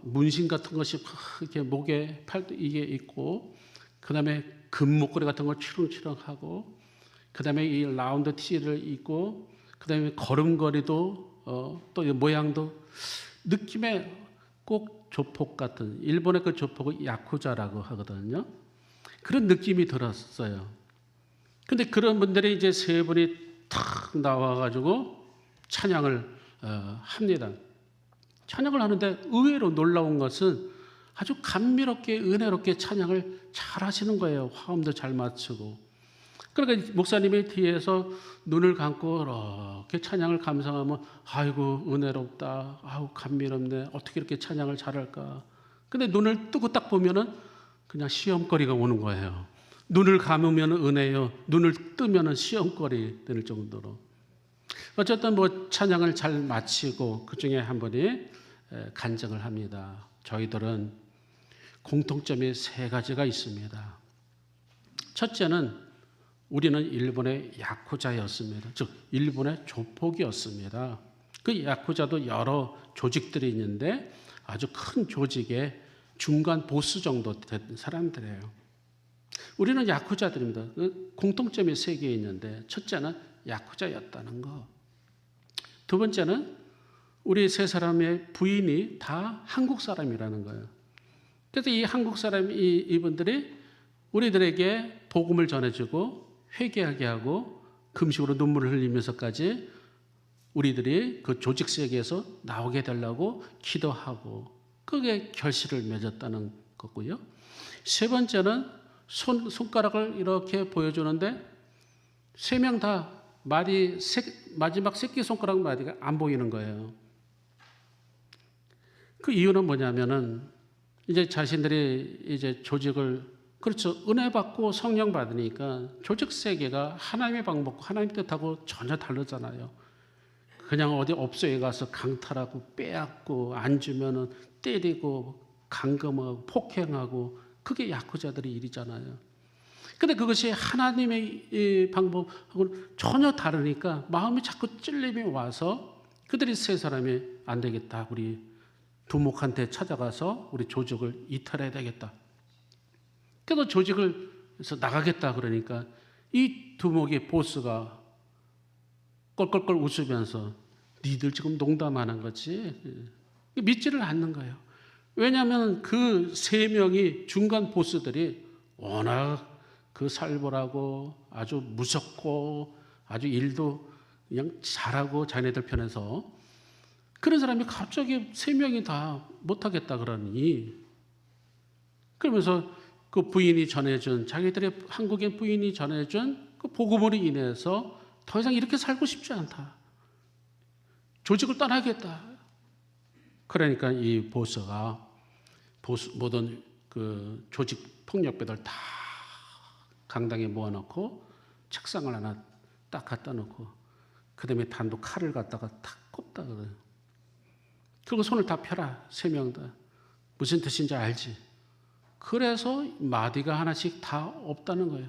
문신 같은 것이 이렇게 목에 이게 있고 그 다음에 금목걸이 같은 걸 치렁치렁하고 그 다음에 이 라운드 티를 입고 그 다음에 걸음걸이도 또 모양도 느낌에 꼭 조폭 같은, 일본의 그 조폭을 야쿠자라고 하거든요. 그런 느낌이 들었어요. 근데 그런 분들이 이제 3분이 탁 나와가지고 찬양을 합니다. 찬양을 하는데 의외로 놀라운 것은 아주 감미롭게 은혜롭게 찬양을 잘 하시는 거예요. 화음도 잘 맞추고. 그러니까 목사님이 뒤에서 눈을 감고 이렇게 찬양을 감상하면 아이고 은혜롭다, 아우 감미롭네, 어떻게 이렇게 찬양을 잘할까. 근데 눈을 뜨고 딱 보면은 그냥 시험거리가 오는 거예요. 눈을 감으면 은혜요, 눈을 뜨면 시험거리 될 정도로. 어쨌든 찬양을 잘 마치고 그 중에 한 분이 간증을 합니다. 저희들은 공통점이 3가지가 있습니다. 첫째는 우리는 일본의 야쿠자였습니다. 즉 일본의 조폭이었습니다. 그 야쿠자도 여러 조직들이 있는데 아주 큰 조직의 중간 보스 정도 된 사람들이에요. 우리는 야쿠자들입니다. 그 공통점이 3개 있는데 첫째는 야쿠자였다는 거. 두 번째는 우리 3사람의 부인이 다 한국 사람이라는 거예요. 그래서 이 한국 사람 이분들이 우리들에게 복음을 전해주고 회개하게 하고 금식으로 눈물을 흘리면서까지 우리들이 그 조직 세계에서 나오게 되려고 기도하고 그게 결실을 맺었다는 거고요. 세 번째는 손가락을 이렇게 보여주는데 3명 다 마지막 새끼손가락 마디가 안 보이는 거예요. 그 이유는 뭐냐면은 이제 자신들이 이제 조직을 그렇죠. 은혜 받고 성령 받으니까 조직 세계가 하나님의 방법과 하나님 뜻하고 전혀 다르잖아요. 그냥 어디 업소에 가서 강탈하고 빼앗고 안 주면은 때리고 감금하고 폭행하고 그게 야쿠자들의 일이잖아요. 근데 그것이 하나님의 이 방법하고는 전혀 다르니까 마음이 자꾸 찔림이 와서 그들이 3사람이 안 되겠다. 우리 두목한테 찾아가서 우리 조직을 이탈해야 되겠다. 그래서 조직을 해서 나가겠다 그러니까 이 두목의 보스가 껄껄껄 웃으면서 니들 지금 농담하는 거지? 믿지를 않는 거예요. 왜냐하면 그 3명이 중간 보스들이 워낙 그 살벌하고 아주 무섭고 아주 일도 그냥 잘하고 자기네들 편에서 그런 사람이 갑자기 3명이 다 못하겠다 그러니 그러면서 그 부인이 전해준 자기들의 한국인 부인이 전해준 그 복음으로 인해서 더 이상 이렇게 살고 싶지 않다. 조직을 떠나겠다. 그러니까 이 보스가 모든 그 조직 폭력배들 다 강당에 모아놓고 책상을 하나 딱 갖다 놓고 그다음에 단독 칼을 갖다가 탁 꼽다 그래요. 그리고 손을 다 펴라. 3명 다. 무슨 뜻인지 알지? 그래서 마디가 하나씩 다 없다는 거예요.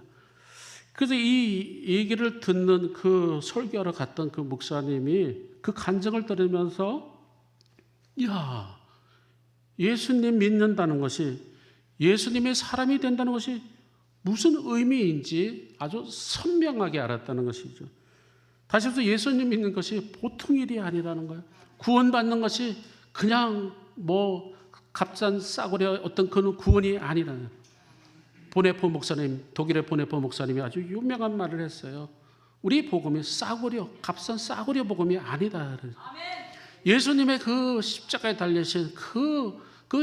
그래서 이 얘기를 듣는 그 설교하러 갔던 그 목사님이 그 간증을 들으면서 야, 예수님 믿는다는 것이 예수님의 사람이 된다는 것이 무슨 의미인지 아주 선명하게 알았다는 것이죠. 다시 말해서 예수님 믿는 것이 보통 일이 아니라는 거예요. 구원받는 것이 그냥 뭐 값싼 싸구려 어떤 그런 구원이 아니라는. 보네포 목사님, 독일의 보네포 목사님이 아주 유명한 말을 했어요. 우리 복음이 싸구려, 값싼 싸구려 복음이 아니다. 예수님의 그 십자가에 달리신 그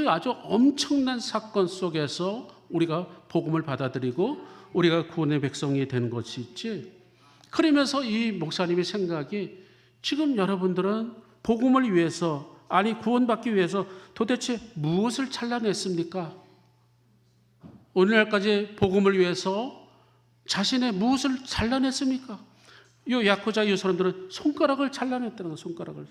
아주 엄청난 사건 속에서 우리가 복음을 받아들이고 우리가 구원의 백성이 된 것이 있지. 그러면서 이 목사님의 생각이 지금 여러분들은 복음을 위해서 아니 구원받기 위해서 도대체 무엇을 잘라냈습니까? 오늘날까지 복음을 위해서 자신의 무엇을 잘라냈습니까? 이 야쿠자 이 사람들은 손가락을 잘라냈다는 거예요. 손가락을.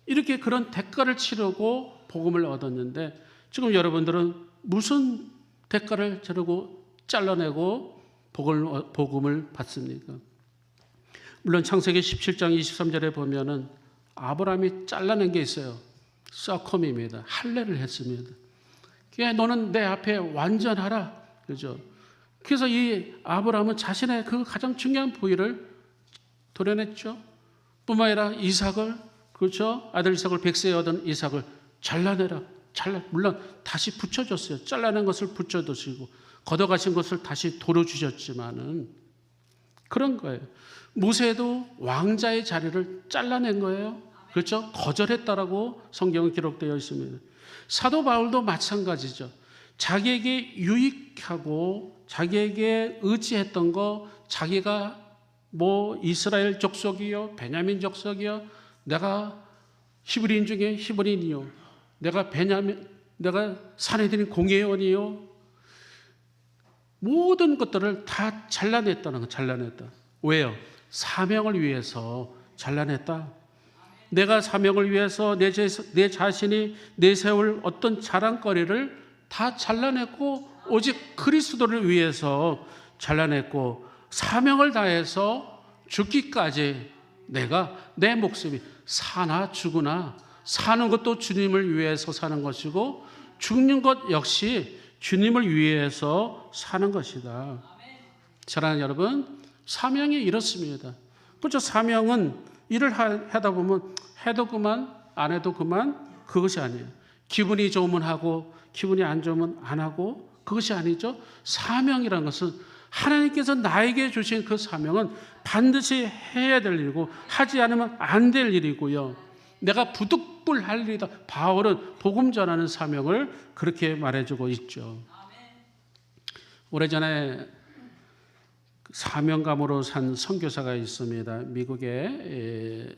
이렇게 그런 대가를 치르고 복음을 얻었는데 지금 여러분들은 무슨 대가를 치르고 잘라내고 복음을 받습니까? 물론 창세기 17장 23절에 보면은 아브라함이 잘라낸 게 있어요. 서컴입니다. 할례를 했습니다. 너는 내 앞에 완전하라. 그죠? 그래서 이 아브라함은 자신의 그 가장 중요한 부위를 도려냈죠. 뿐만 아니라 이삭을, 그렇죠? 아들 이삭을 100세에 얻은 이삭을 잘라내라. 물론 다시 붙여줬어요. 잘라낸 것을 붙여두시고 걷어가신 것을 다시 도려주셨지만은 그런 거예요. 모세도 왕자의 자리를 잘라낸 거예요. 그렇죠? 거절했다라고 성경은 기록되어 있습니다. 사도 바울도 마찬가지죠. 자기에게 유익하고 자기에게 의지했던 거 자기가 뭐 이스라엘 족속이요 베냐민 족속이요 내가 히브리인 중에 히브리인이요 내가 사내들인 공회원이요 모든 것들을 다 잘라냈다는 거. 잘라냈다. 왜요? 사명을 위해서 잘라냈다. 내가 사명을 위해서 내 자신이 내세울 어떤 자랑거리를 다 잘라냈고 오직 그리스도를 위해서 잘라냈고 사명을 다해서 죽기까지 내가 내 목숨이 사나 죽으나 사는 것도 주님을 위해서 사는 것이고 죽는 것 역시 주님을 위해서 사는 것이다. 사랑하는 여러분, 사명이 이렇습니다. 그렇죠? 사명은 일을 하다 보면 해도 그만 안 해도 그만 그것이 아니에요. 기분이 좋으면 하고 기분이 안 좋으면 안 하고 그것이 아니죠. 사명이라는 것은 하나님께서 나에게 주신 그 사명은 반드시 해야 될 일이고 하지 않으면 안 될 일이고요. 내가 부득불할 일이다. 바울은 복음 전하는 사명을 그렇게 말해주고 있죠. 오래전에 사명감으로 산 선교사가 있습니다. 미국의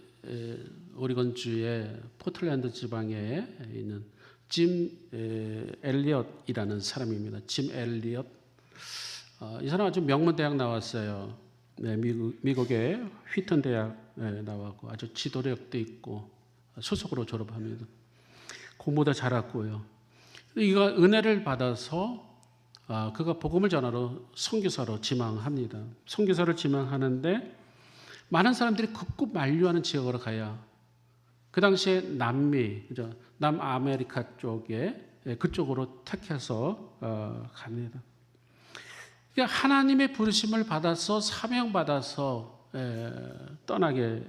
오리건주의 포틀랜드 지방에 있는 짐 엘리엇이라는 사람입니다. 짐 엘리엇. 이 사람 아주 명문 대학 나왔어요. 네, 미국의 휘튼 대학에 나왔고 아주 지도력도 있고 수석으로 졸업합니다. 공부도 잘했고요. 이가 은혜를 받아서 그가 복음을 전하러 선교사로 지망합니다. 선교사를 지망하는데 많은 사람들이 극구 만류하는 지역으로 가야 그 당시에 남미, 남아메리카 쪽에 그쪽으로 택해서 갑니다. 그러니까 하나님의 부르심을 받아서 사명받아서 떠나게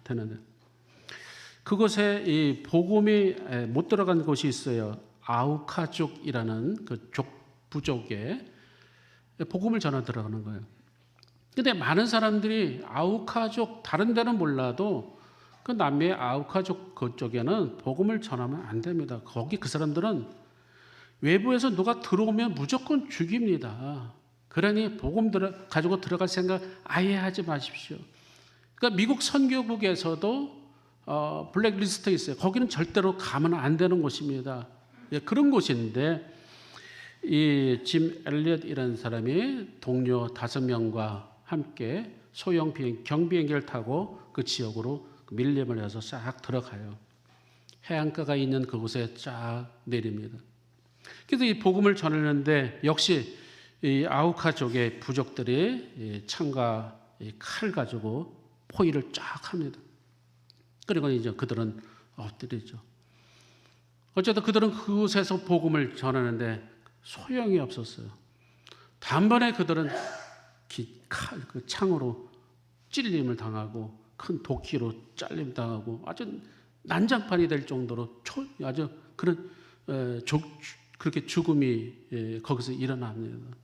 되는데 그곳에 이 복음이 못 들어간 곳이 있어요. 아우카족이라는 그 부족에 복음을 전하 들어가는 거예요. 근데 많은 사람들이 아우카족 다른 데는 몰라도 그 남미의 아우카족 그쪽에는 복음을 전하면 안 됩니다. 거기 그 사람들은 외부에서 누가 들어오면 무조건 죽입니다. 그러니 복음 가지고 들어갈 생각 아예 하지 마십시오. 그러니까 미국 선교국에서도 블랙리스트에 있어요. 거기는 절대로 가면 안 되는 곳입니다. 그런 곳인데 이 짐 엘리엇이라는 사람이 동료 5명과 함께 소형 경비행기를 타고 그 지역으로 밀림을 해서 싹 들어가요. 해안가가 있는 그곳에 쫙 내립니다. 그래서 이 복음을 전하는데 역시 이 아우카족의 부족들이 창과 칼 가지고 포위를 쫙 합니다. 그리고 이제 그들은 엎드리죠. 어쨌든 그들은 그곳에서 복음을 전하는데 소용이 없었어요. 단번에 그들은 그 창으로 찔림을 당하고 큰 도끼로 잘림 당하고 아주 난장판이 될 정도로 아주 그런 그렇게 죽음이 거기서 일어납니다.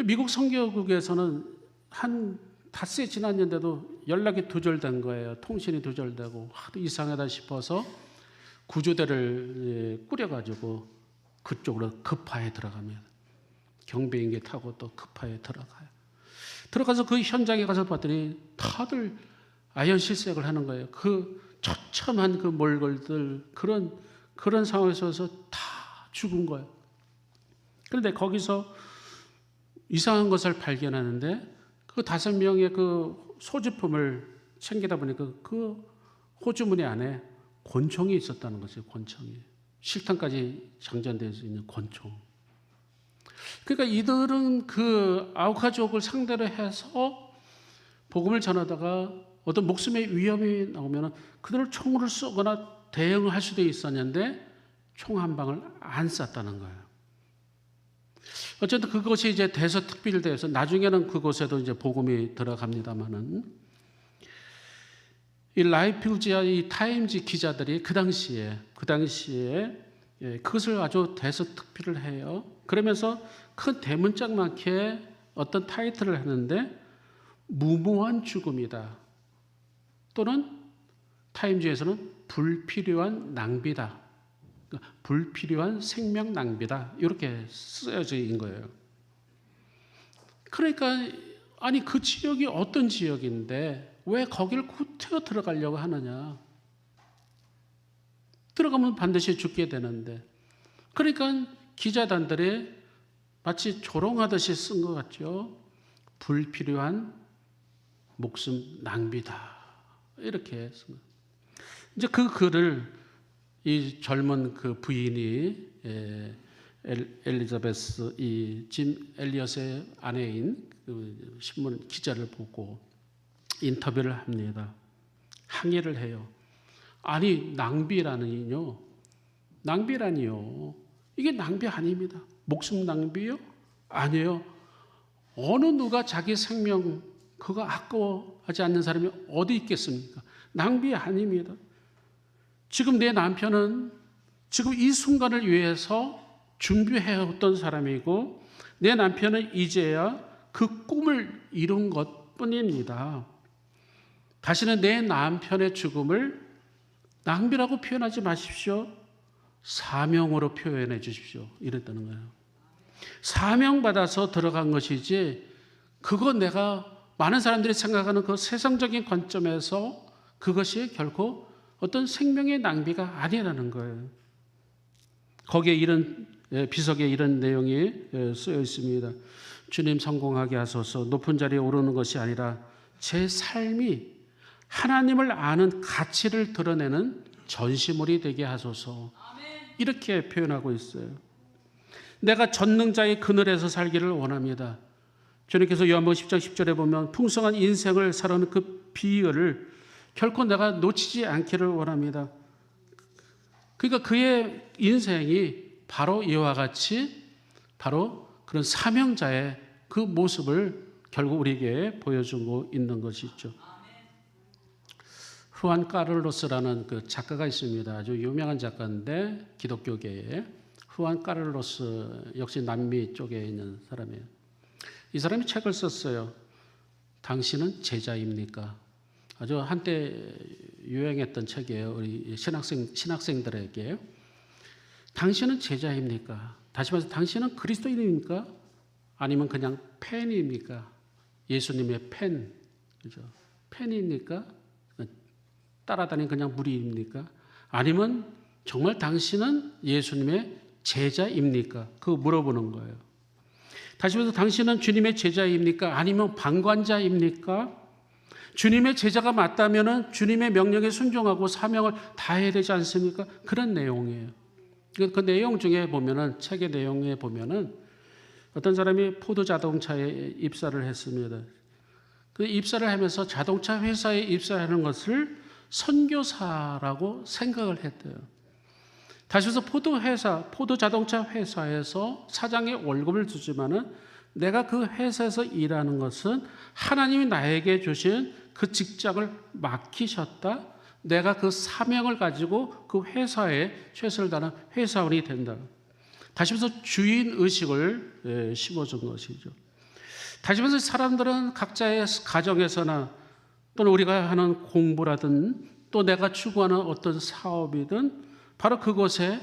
미국 선교국에서는 한 닷새 지났는데도 연락이 두절된 거예요. 통신이 두절되고 하도 이상하다 싶어서 구조대를 꾸려가지고 그쪽으로 급파에 들어갑니다. 경비행기 타고 또 급파에 들어가요. 들어가서 그 현장에 가서 봤더니 다들 아연실색을 하는 거예요. 그 처참한 그 몰골들 그런 상황에서 다 죽은 거예요. 그런데 거기서 이상한 것을 발견하는데 그 5명의 그 소지품을 챙기다 보니까 그 호주머니 안에 권총이 있었다는 거죠. 권총이. 실탄까지 장전되어 있는 권총. 그러니까 이들은 그 아우카족을 상대로 해서 복음을 전하다가 어떤 목숨의 위험이 나오면 그들을 총으로 쏘거나 대응을 할 수도 있었는데 총 한 방을 안 쐈다는 거예요. 어쨌든 그것이 이제 대서특필돼서 나중에는 그곳에도 이제 복음이 들어갑니다만은 이 라이프지와 이 타임지 기자들이 그 당시에 그것을 아주 대서특필을 해요. 그러면서 큰 대문짝맣게 어떤 타이틀을 하는데 무모한 죽음이다. 또는 타임지에서는 불필요한 낭비다. 그러니까 불필요한 생명 낭비다. 이렇게 쓰여져 있는 거예요. 그러니까 아니 그 지역이 어떤 지역인데 왜 거기를 구태여 들어가려고 하느냐. 들어가면 반드시 죽게 되는데. 그러니까 기자단들이 마치 조롱하듯이 쓴 것 같죠. 불필요한 목숨 낭비다. 이렇게 쓴 거예요. 이제 그 글을 이 젊은 그 부인이 엘리자베스 이 짐 엘리엇의 아내인 그 신문 기자를 보고 인터뷰를 합니다. 항의를 해요. 아니 낭비라니요. 낭비라니요. 이게 낭비 아닙니다. 목숨 낭비요? 아니에요. 어느 누가 자기 생명 그거 아까워하지 않는 사람이 어디 있겠습니까? 낭비 아닙니다. 지금 내 남편은 지금 이 순간을 위해서 준비해왔던 사람이고 내 남편은 이제야 그 꿈을 이룬 것뿐입니다. 다시는 내 남편의 죽음을 낭비라고 표현하지 마십시오. 사명으로 표현해 주십시오. 이랬다는 거예요. 사명받아서 들어간 것이지 그거 내가 많은 사람들이 생각하는 그 세상적인 관점에서 그것이 결코 어떤 생명의 낭비가 아니라는 거예요. 거기에 이런 비석에 이런 내용이 쓰여 있습니다. 주님 성공하게 하소서. 높은 자리에 오르는 것이 아니라 제 삶이 하나님을 아는 가치를 드러내는 전시물이 되게 하소서. 이렇게 표현하고 있어요. 내가 전능자의 그늘에서 살기를 원합니다. 주님께서 요한복음 10장 10절에 보면 풍성한 인생을 살아오는 그 비결을 결코 내가 놓치지 않기를 원합니다. 그러니까 그의 인생이 바로 이와 같이 바로 그런 사명자의 그 모습을 결국 우리에게 보여주고 있는 것이죠. 후안 까를로스라는 그 작가가 있습니다. 아주 유명한 작가인데 기독교계에 후안 까를로스 역시 남미 쪽에 있는 사람이에요. 이 사람이 책을 썼어요. 당신은 제자입니까? 아주 한때 유행했던 책이에요. 우리 신학생들에게. 당신은 제자입니까? 다시 말해서 당신은 그리스도인입니까? 아니면 그냥 팬입니까? 예수님의 팬, 그죠? 팬입니까? 따라다니는 그냥 무리입니까? 아니면 정말 당신은 예수님의 제자입니까? 그거 물어보는 거예요. 다시 말해서 당신은 주님의 제자입니까? 아니면 방관자입니까? 주님의 제자가 맞다면 주님의 명령에 순종하고 사명을 다해야 되지 않습니까? 그런 내용이에요. 그 내용 중에 보면은 책의 내용에 보면은 어떤 사람이 포드 자동차에 입사를 했습니다. 그 입사를 하면서 자동차 회사에 입사하는 것을 선교사라고 생각을 했대요. 다시 해서 포드 자동차 회사에서 사장의 월급을 주지만은 내가 그 회사에서 일하는 것은 하나님이 나에게 주신 그 직장을 맡기셨다. 내가 그 사명을 가지고 그 회사에 최선을 다하는 회사원이 된다. 다시 말해서 주인 의식을 심어준 것이죠. 다시 말해서 사람들은 각자의 가정에서나 또는 우리가 하는 공부라든 또 내가 추구하는 어떤 사업이든 바로 그곳에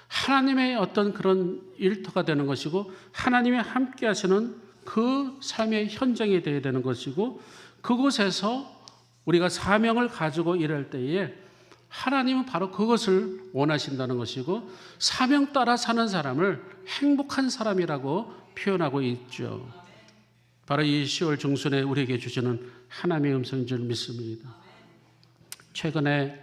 하나님의 어떤 그런 일터가 되는 것이고 하나님이 함께 하시는 그 삶의 현장이 되어야 되는 것이고 그곳에서 우리가 사명을 가지고 일할 때에 하나님은 바로 그것을 원하신다는 것이고 사명 따라 사는 사람을 행복한 사람이라고 표현하고 있죠. 바로 이 10월 중순에 우리에게 주시는 하나님의 음성인 줄 믿습니다. 최근에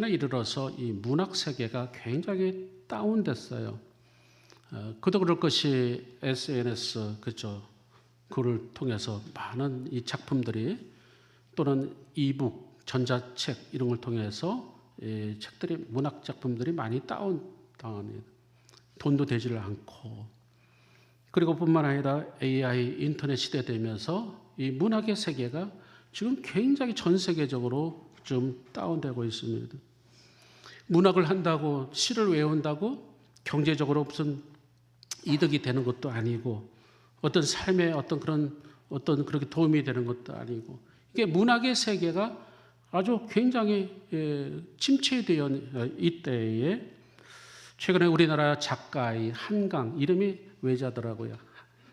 이르러서 이 문학 세계가 굉장히 다운됐어요. 그도 그럴 것이 SNS 그죠? 그를 통해서 많은 이 작품들이 또는 이북, 전자책 이런 걸 통해서 이 책들이 문학 작품들이 많이 다운당합니다. 돈도 되지를 않고 그리고 뿐만 아니라 AI 인터넷 시대 되면서 이 문학의 세계가 지금 굉장히 전 세계적으로 좀 다운되고 있습니다. 문학을 한다고 시를 외운다고 경제적으로 무슨 이득이 되는 것도 아니고 어떤 삶에 어떤 그렇게 도움이 되는 것도 아니고 이게 문학의 세계가 아주 굉장히 침체되어 이때에 최근에 우리나라 작가의 한강 이름이 외자더라고요.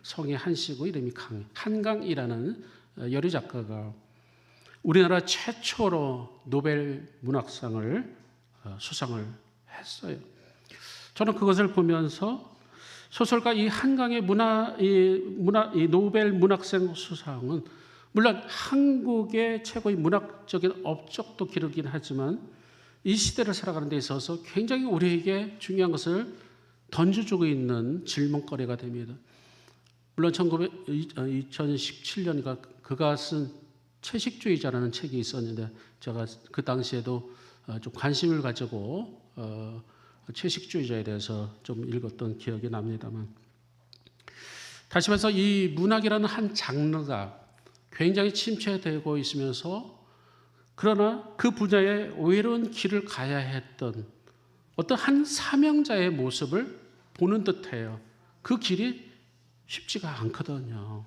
성이 한씨고 이름이 한강이라는 여류 작가가 우리나라 최초로 노벨 문학상을 수상을 했어요. 저는 그것을 보면서 소설가 이 한강의 이 노벨 문학상 수상은 물론 한국의 최고의 문학적인 업적도 기르긴 하지만 이 시대를 살아가는 데 있어서 굉장히 우리에게 중요한 것을 던져주고 있는 질문거리가 됩니다. 물론 2017년인가 그가 쓴 채식주의자라는 책이 있었는데 제가 그 당시에도 좀 관심을 가지고 채식주의자에 대해서 좀 읽었던 기억이 납니다만, 다시 말해서 이 문학이라는 한 장르가 굉장히 침체되고 있으면서 그러나 그 분야에 오히려는 길을 가야 했던 어떤 한 사명자의 모습을 보는 듯해요. 그 길이 쉽지가 않거든요.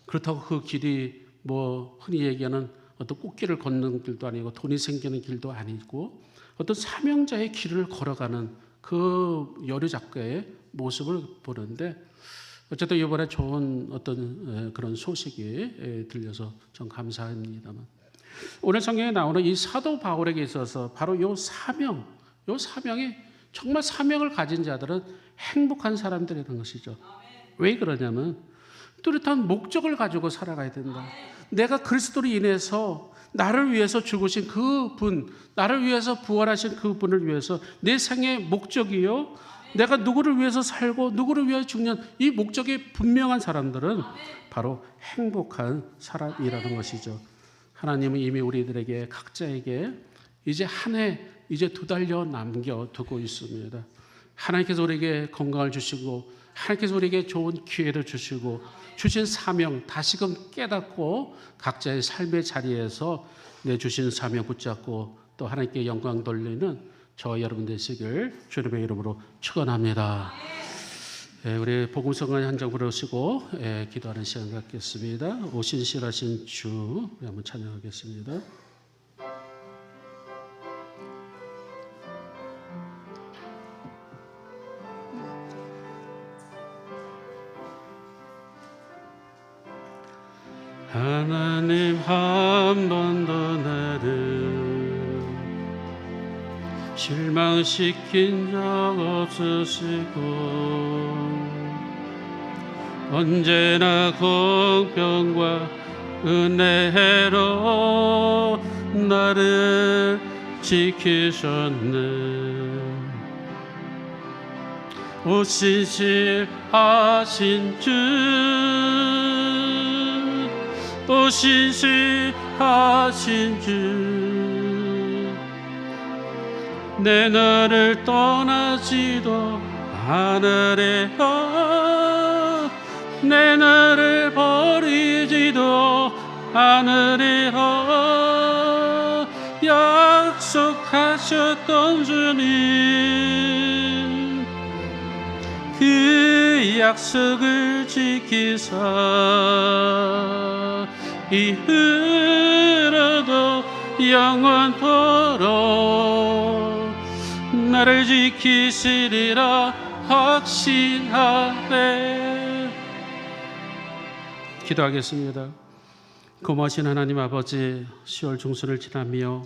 그렇다고 그 길이 뭐 흔히 얘기하는 어떤 꽃길을 걷는 길도 아니고 돈이 생기는 길도 아니고 어떤 사명자의 길을 걸어가는 그 여류 작가의 모습을 보는데, 어쨌든 이번에 좋은 어떤 그런 소식이 들려서 전 감사합니다만, 오늘 성경에 나오는 이 사도 바울에게 있어서 바로 이 사명이 정말 사명을 가진 자들은 행복한 사람들이라는 것이죠. 왜 그러냐면 뚜렷한 목적을 가지고 살아가야 된다. 내가 그리스도로 인해서 나를 위해서 죽으신 그분, 나를 위해서 부활하신 그분을 위해서 내 생의 목적이요, 내가 누구를 위해서 살고 누구를 위해서 죽는 이 목적이 분명한 사람들은 바로 행복한 사람이라는 것이죠. 하나님은 이미 우리들에게 각자에게 이제 한 해, 이제 2달여 남겨두고 있습니다. 하나님께서 우리에게 건강을 주시고 하나님께서 우리에게 좋은 기회를 주시고 주신 사명 다시금 깨닫고 각자의 삶의 자리에서 내주신 사명 붙잡고 또 하나님께 영광 돌리는 저 여러분 되시길 주님의 이름으로 축원합니다. 우리 복음성가 한 장 부르시고 기도하는 시간 갖겠습니다. 오신실하신 주 우리 한번 찬양하겠습니다. 하나님 한 번도 나를 실망시킨 적 없으시고 언제나 공평과 은혜로 나를 지키셨네. 오신실하신 주, 오신실하신 주, 내 너를 떠나지도 않으리라, 내 너를 버리지도 않으리라. 약속하셨던 주님, 그 약속을 지키사 이후로도 영원토록 나를 지키시리라 확신하네. 기도하겠습니다. 고마우신 하나님 아버지, 10월 중순을 지나며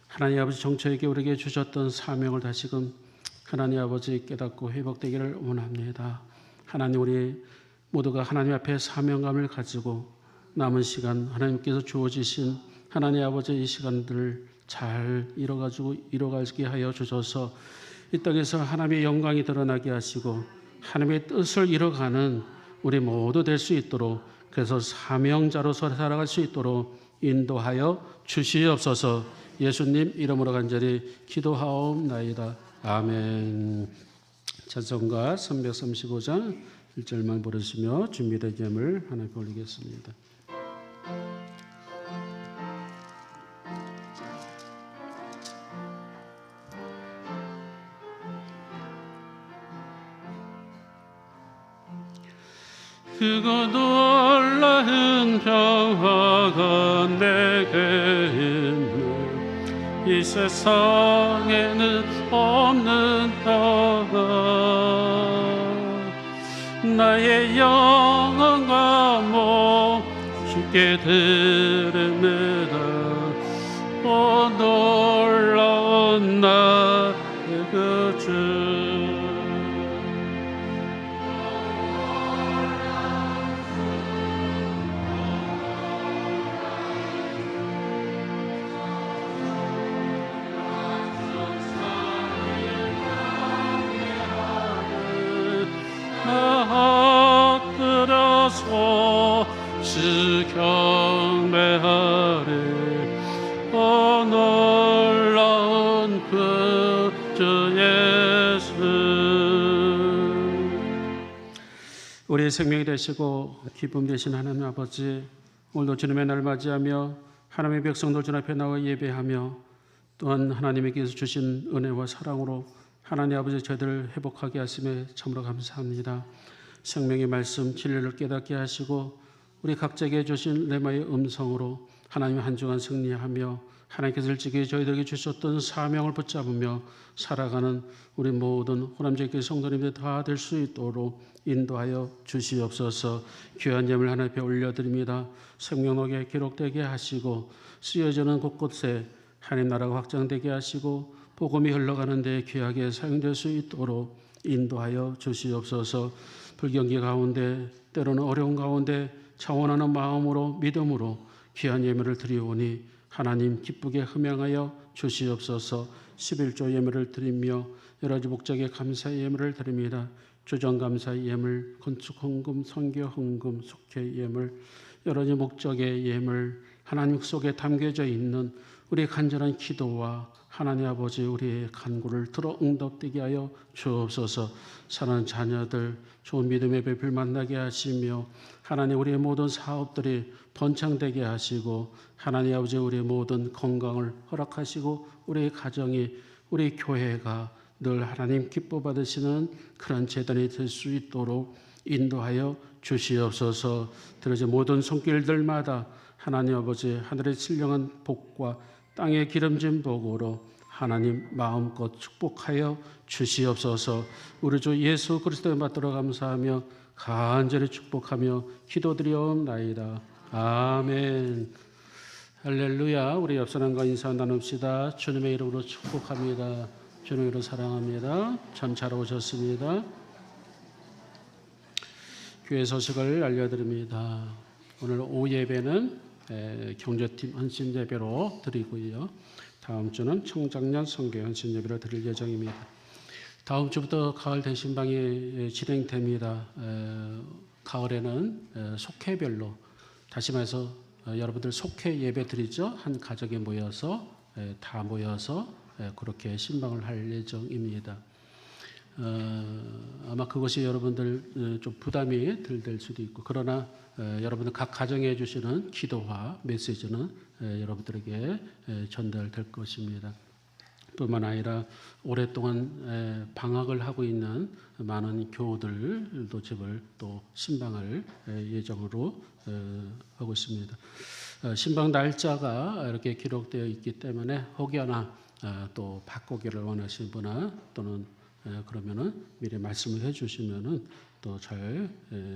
하나님 아버지 정초에게 우리에게 주셨던 사명을 다시금 하나님 아버지 깨닫고 회복되기를 원합니다. 하나님, 우리 모두가 하나님 앞에 사명감을 가지고 남은 시간 하나님께서 주어지신 하나님 아버지 이 시간들을 잘 이뤄가게 하여 주셔서 이 땅에서 하나님의 영광이 드러나게 하시고 하나님의 뜻을 이뤄가는 우리 모두 될 수 있도록, 그래서 사명자로서 살아갈 수 있도록 인도하여 주시옵소서. 예수님 이름으로 간절히 기도하옵나이다. 아멘. 찬송가 335장 1절만 부르시며 준비된 예물 하나님께 올리겠습니다. 크고 놀라운 평화가 내게 있네. 이 세상에는 없는 평화, 나의 영혼과 몸 주께 드립니다. 오 놀라운 나의 그 주, 우리의 생명이 되시고 기쁨 되신 하나님 아버지, 오늘도 주님의 날 맞이하며 하나님의 백성들 주 앞에 나와 예배하며 또한 하나님께서 주신 은혜와 사랑으로 하나님 아버지 저희들을 회복하게 하심에 참으로 감사합니다. 생명의 말씀 진리를 깨닫게 하시고 우리 각자에게 주신 레마의 음성으로 하나님의 한 주간 승리하며 하나님께서 일찍이 저희들에게 주셨던 사명을 붙잡으며 살아가는 우리 모든 호남제교회 성도님들 다 될 수 있도록 인도하여 주시옵소서. 귀한 예물 하나님 앞에 올려드립니다. 생명록에 기록되게 하시고 쓰여지는 곳곳에 하나님 나라가 확장되게 하시고 복음이 흘러가는 데 귀하게 사용될 수 있도록 인도하여 주시옵소서. 불경기 가운데 때로는 어려운 가운데 차원하는 마음으로 믿음으로 귀한 예물을 드리오니 하나님 기쁘게 흠양하여 주시옵소서. 11조 예물을 드리며 여러 가지 목적의 감사의 예물을 드립니다. 주정감사의 예물, 건축 헌금, 선교 헌금, 속회 예물, 여러 가지 목적의 예물, 하나님 속에 담겨져 있는 우리의 간절한 기도와 하나님 아버지 우리의 간구를 들어 응답되게 하여 주옵소서. 사랑하는 자녀들 좋은 믿음의 배필 만나게 하시며 하나님 우리의 모든 사업들이 번창되게 하시고 하나님 아버지 우리의 모든 건강을 허락하시고 우리의 가정이 우리 교회가 늘 하나님 기뻐 받으시는 그런 재단이 될 수 있도록 인도하여 주시옵소서. 들어진 모든 손길들마다 하나님 아버지 하늘의 신령한 복과 땅의 기름진 복으로 하나님 마음껏 축복하여 주시옵소서. 우리 주 예수 그리스도의 받들어 감사하며 간절히 축복하며 기도드리옵나이다. 아멘. 할렐루야. 우리 옆 사람과 인사 나눕시다. 주님의 이름으로 축복합니다. 주님의 이름으로 사랑합니다. 전차로 오셨습니다. 교회 소식을 알려드립니다. 오늘 오후 예배는 경제팀 헌신 예배로 드리고요. 다음 주는 청작년 선교 헌신 예배를 드릴 예정입니다. 다음 주부터 가을 대신방이 진행됩니다. 가을에는 속회별로 다시 말해서 여러분들 속회 예배 드리죠. 한 가족에 모여서 다 모여서 그렇게 신방을 할 예정입니다. 아마 그것이 여러분들 좀 부담이 될 수도 있고 그러나 여러분들 각 가정에 해주시는 기도와 메시지는 여러분들에게 전달될 것입니다. 뿐만 아니라 오랫동안 방학을 하고 있는 많은 교우들도 집을 또 신방을 예정으로 하고 있습니다. 신방 날짜가 이렇게 기록되어 있기 때문에 혹여나 또 바꾸기를 원하시는 분이나 또는 그러면은 미리 말씀을 해주시면은 또 잘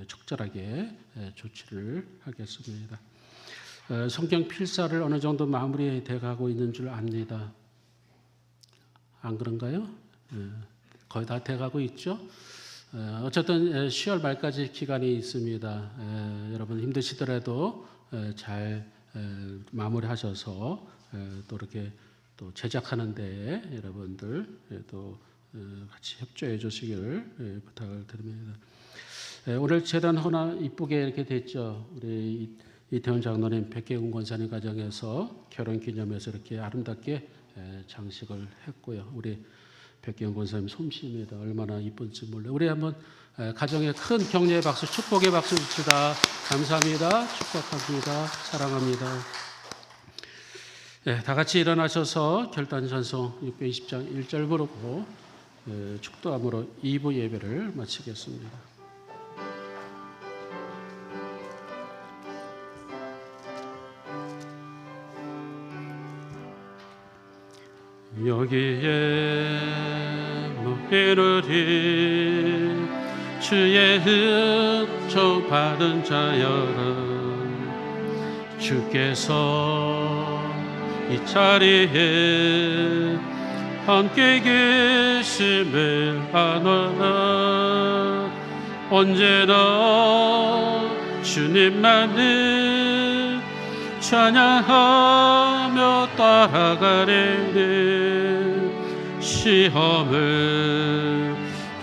적절하게 조치를 하겠습니다. 성경 필사를 어느 정도 마무리돼 가고 있는 줄 압니다. 안 그런가요? 거의 다 돼가고 있죠. 어쨌든 10월 말까지 기간이 있습니다. 여러분 힘드시더라도 잘 마무리하셔서 또 이렇게 또 제작하는데 여러분들 또 같이 협조해 주시기를 부탁을 드립니다. 오늘 재단 헌화 이쁘게 이렇게 됐죠. 우리 이태원 장로님 백계훈 권사님 가정에서 결혼 기념해서 이렇게 아름답게 장식을 했고요. 우리 백계훈 권사님 솜씨입니다. 얼마나 이쁜지 몰라요. 우리 한번 가정에 큰 격려의 박수, 축복의 박수 칩시다. 감사합니다. 축복합니다. 사랑합니다. 다 같이 일어나셔서 결단찬송 620장 1절 부르고 축도함으로 2부 예배를 마치겠습니다. 여기에 모이르리 주의 은총 받은 자여라. 주께서 이 자리에 함께 계심을 아노라. 언제나 주님만을 찬양하며 따라가리니 시험을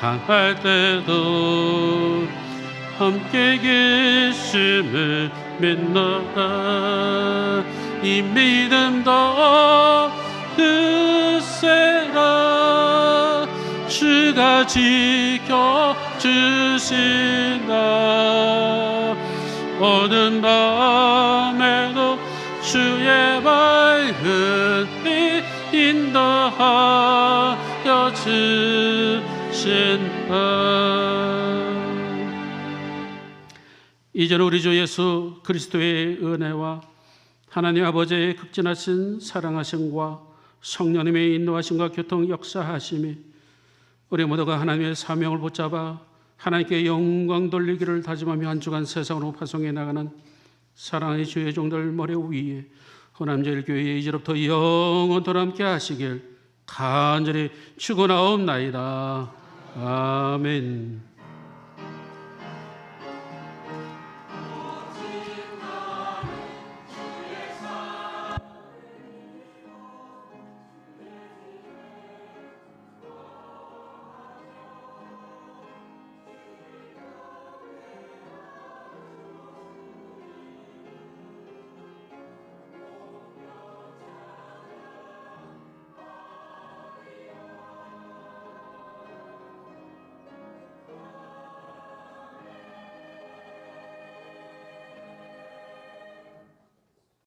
당할 때도 함께 계심을 믿노라. 이 믿음 더 크세라. 주 주가 지켜주신다. 어두운 밤에도 주의 밝은 빛 인도하여 주신다. 이제는 우리 주 예수 그리스도의 은혜와 하나님 아버지의 극진하신 사랑하심과 성령님의 인도하심과 교통 역사하심이 우리 모두가 하나님의 사명을 붙잡아 하나님께 영광 돌리기를 다짐하며 한 주간 세상으로 파송해 나가는 사랑의 주의 종들 머리 위에 허남제일교회 이제로부터 영원토록 함께 하시길 간절히 축원하옵나이다. 아멘.